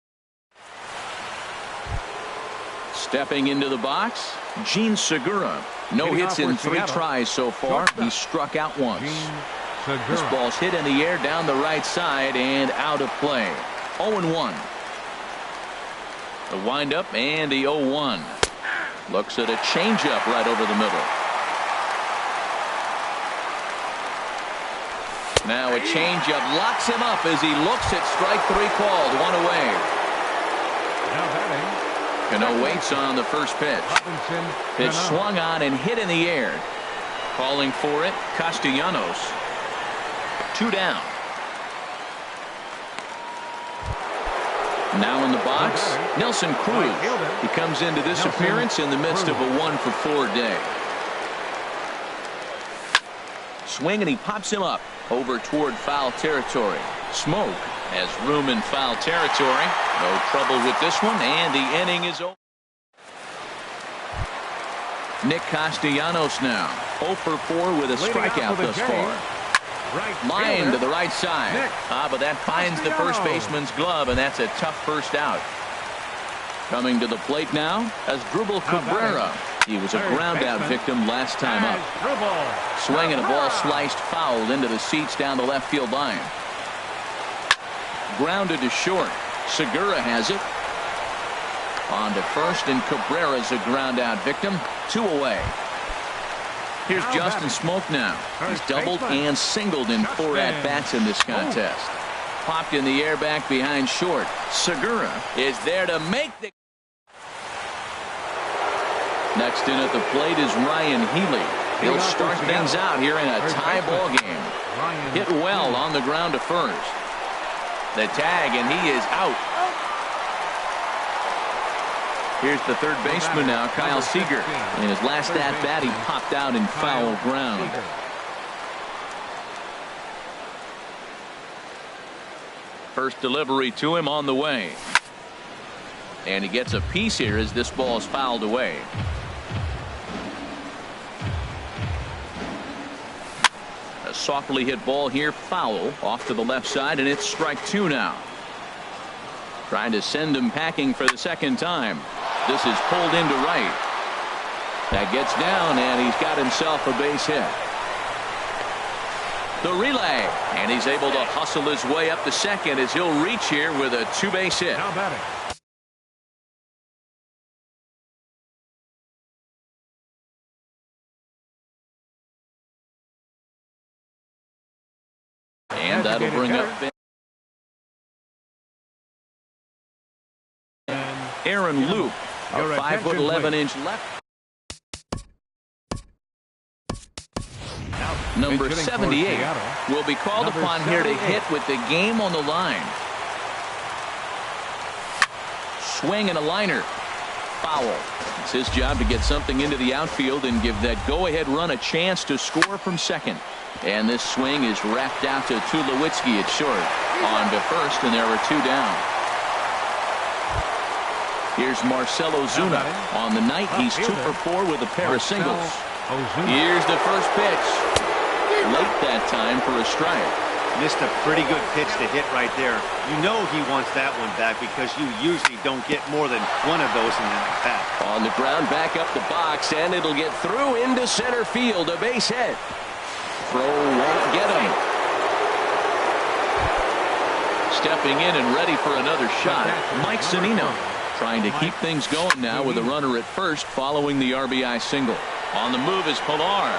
Stepping into the box, Jean Segura. No hits in 3 tries so far. He struck out once. This ball's hit in the air down the right side and out of play. 0-1. The windup and the 0-1. Looks at a changeup right over the middle. Now a changeup locks him up as he looks at strike 3 called. 1 away. Cano waits on the first pitch. Pitch swung on and hit in the air. Calling for it, Castellanos. 2 down. Now in the box, Nelson Cruz. He comes into this appearance in the midst of a 1-for-4 day. Swing and he pops him up over toward foul territory. Smoke has room in foul territory. No trouble with this one, and the inning is over. Nick Castellanos now 0-for-4 with a strikeout thus far. Line to the right side. But that finds the first baseman's glove, and that's a tough first out. Coming to the plate now, Asdrubal Cabrera. He was a ground-out victim last time up. Swinging a ball sliced foul into the seats down the left field line. Grounded to short. Segura has it. On to first, and Cabrera's a ground-out victim. 2 away. Here's Justin Smoke now. He's doubled and singled in 4 at-bats in this contest. Popped in the air back behind short. Segura is there to make the... Next in at the plate is Ryan Healy. He'll start things out here in a tie ball game. Hit well on the ground to first. The tag, and he is out. Here's the third baseman now, Kyle Seager. In his last at-bat, he popped out in foul ground. First delivery to him on the way. And he gets a piece here as this ball is fouled away. A softly hit ball here, foul, off to the left side, and it's strike 2 now. Trying to send him packing for the second time. This is pulled into right. That gets down, and he's got himself a base hit. The relay, and he's able to hustle his way up to second as he'll reach here with a two-base hit. Now batting. And that'll bring up Aaron Loup, a 5'11" left. Number 78 will be called upon here to hit with the game on the line. Swing and a liner. Foul. It's his job to get something into the outfield and give that go-ahead run a chance to score from second. And this swing is wrapped out to Tulowitzki at short. On to first, and there are two down. Here's Marcell Ozuna. On the night, he's 2 for 4 with a pair of singles. Here's the first pitch. Late that time for a strike. Missed a pretty good pitch to hit right there. You know he wants that one back because you usually don't get more than one of those in an at-bat. On the ground, back up the box, and it'll get through into center field. A base hit. Throw won't get him. Stepping in and ready for another shot, Mike Zunino. Trying to keep things going now with a runner at first following the RBI single. On the move is Pilar.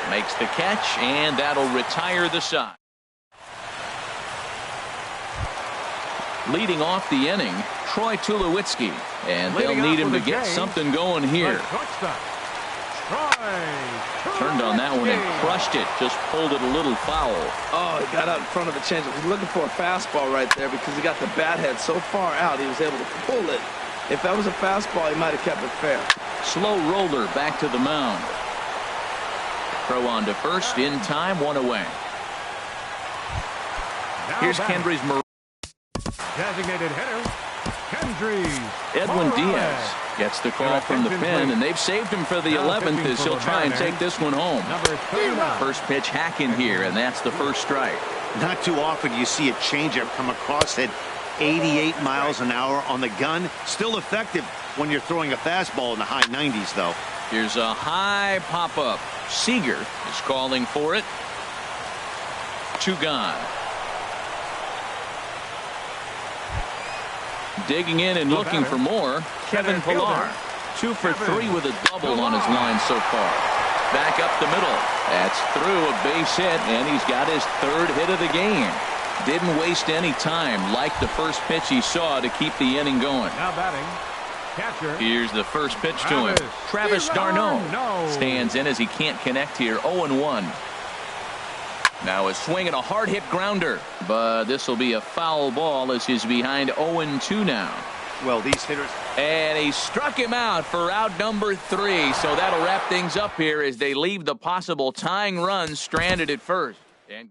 Makes the catch, and that'll retire the side. Leading off the inning, Troy Tulowitzki. And they'll need him to get something going here. Turned on that one and crushed it. Just pulled it a little foul. Oh, he got out in front of the changeup. He's looking for a fastball right there because he got the bat head so far out he was able to pull it. If that was a fastball, he might have kept it fair. Slow roller back to the mound. Throw on to first in time, one away. Here's Kendrys Morales. Designated hitter, Kendrys Edwin Morales. Diaz gets the call from the pen, and they've saved him for the 11th as he'll try and take this one home. First pitch hacking here, and that's the first strike. Not too often you see a changeup come across at 88 miles an hour on the gun. Still effective when you're throwing a fastball in the high 90s, though. Here's a high pop-up. Seager is calling for it. 2 gone. Digging in and looking for more, Kevin Pilar. 2 for 3 with a double on his line so far. Back up the middle. That's through a base hit, and he's got his 3rd hit of the game. Didn't waste any time like the first pitch he saw to keep the inning going. Now batting. Catcher. Here's the first pitch to him. Travis d'Arnaud stands in as he can't connect here. 0-1. Now a swing and a hard hit grounder, but this will be a foul ball as he's behind 0-2 now. Well, these hitters. And he struck him out for out number 3. So that'll wrap things up here as they leave the possible tying run stranded at first. And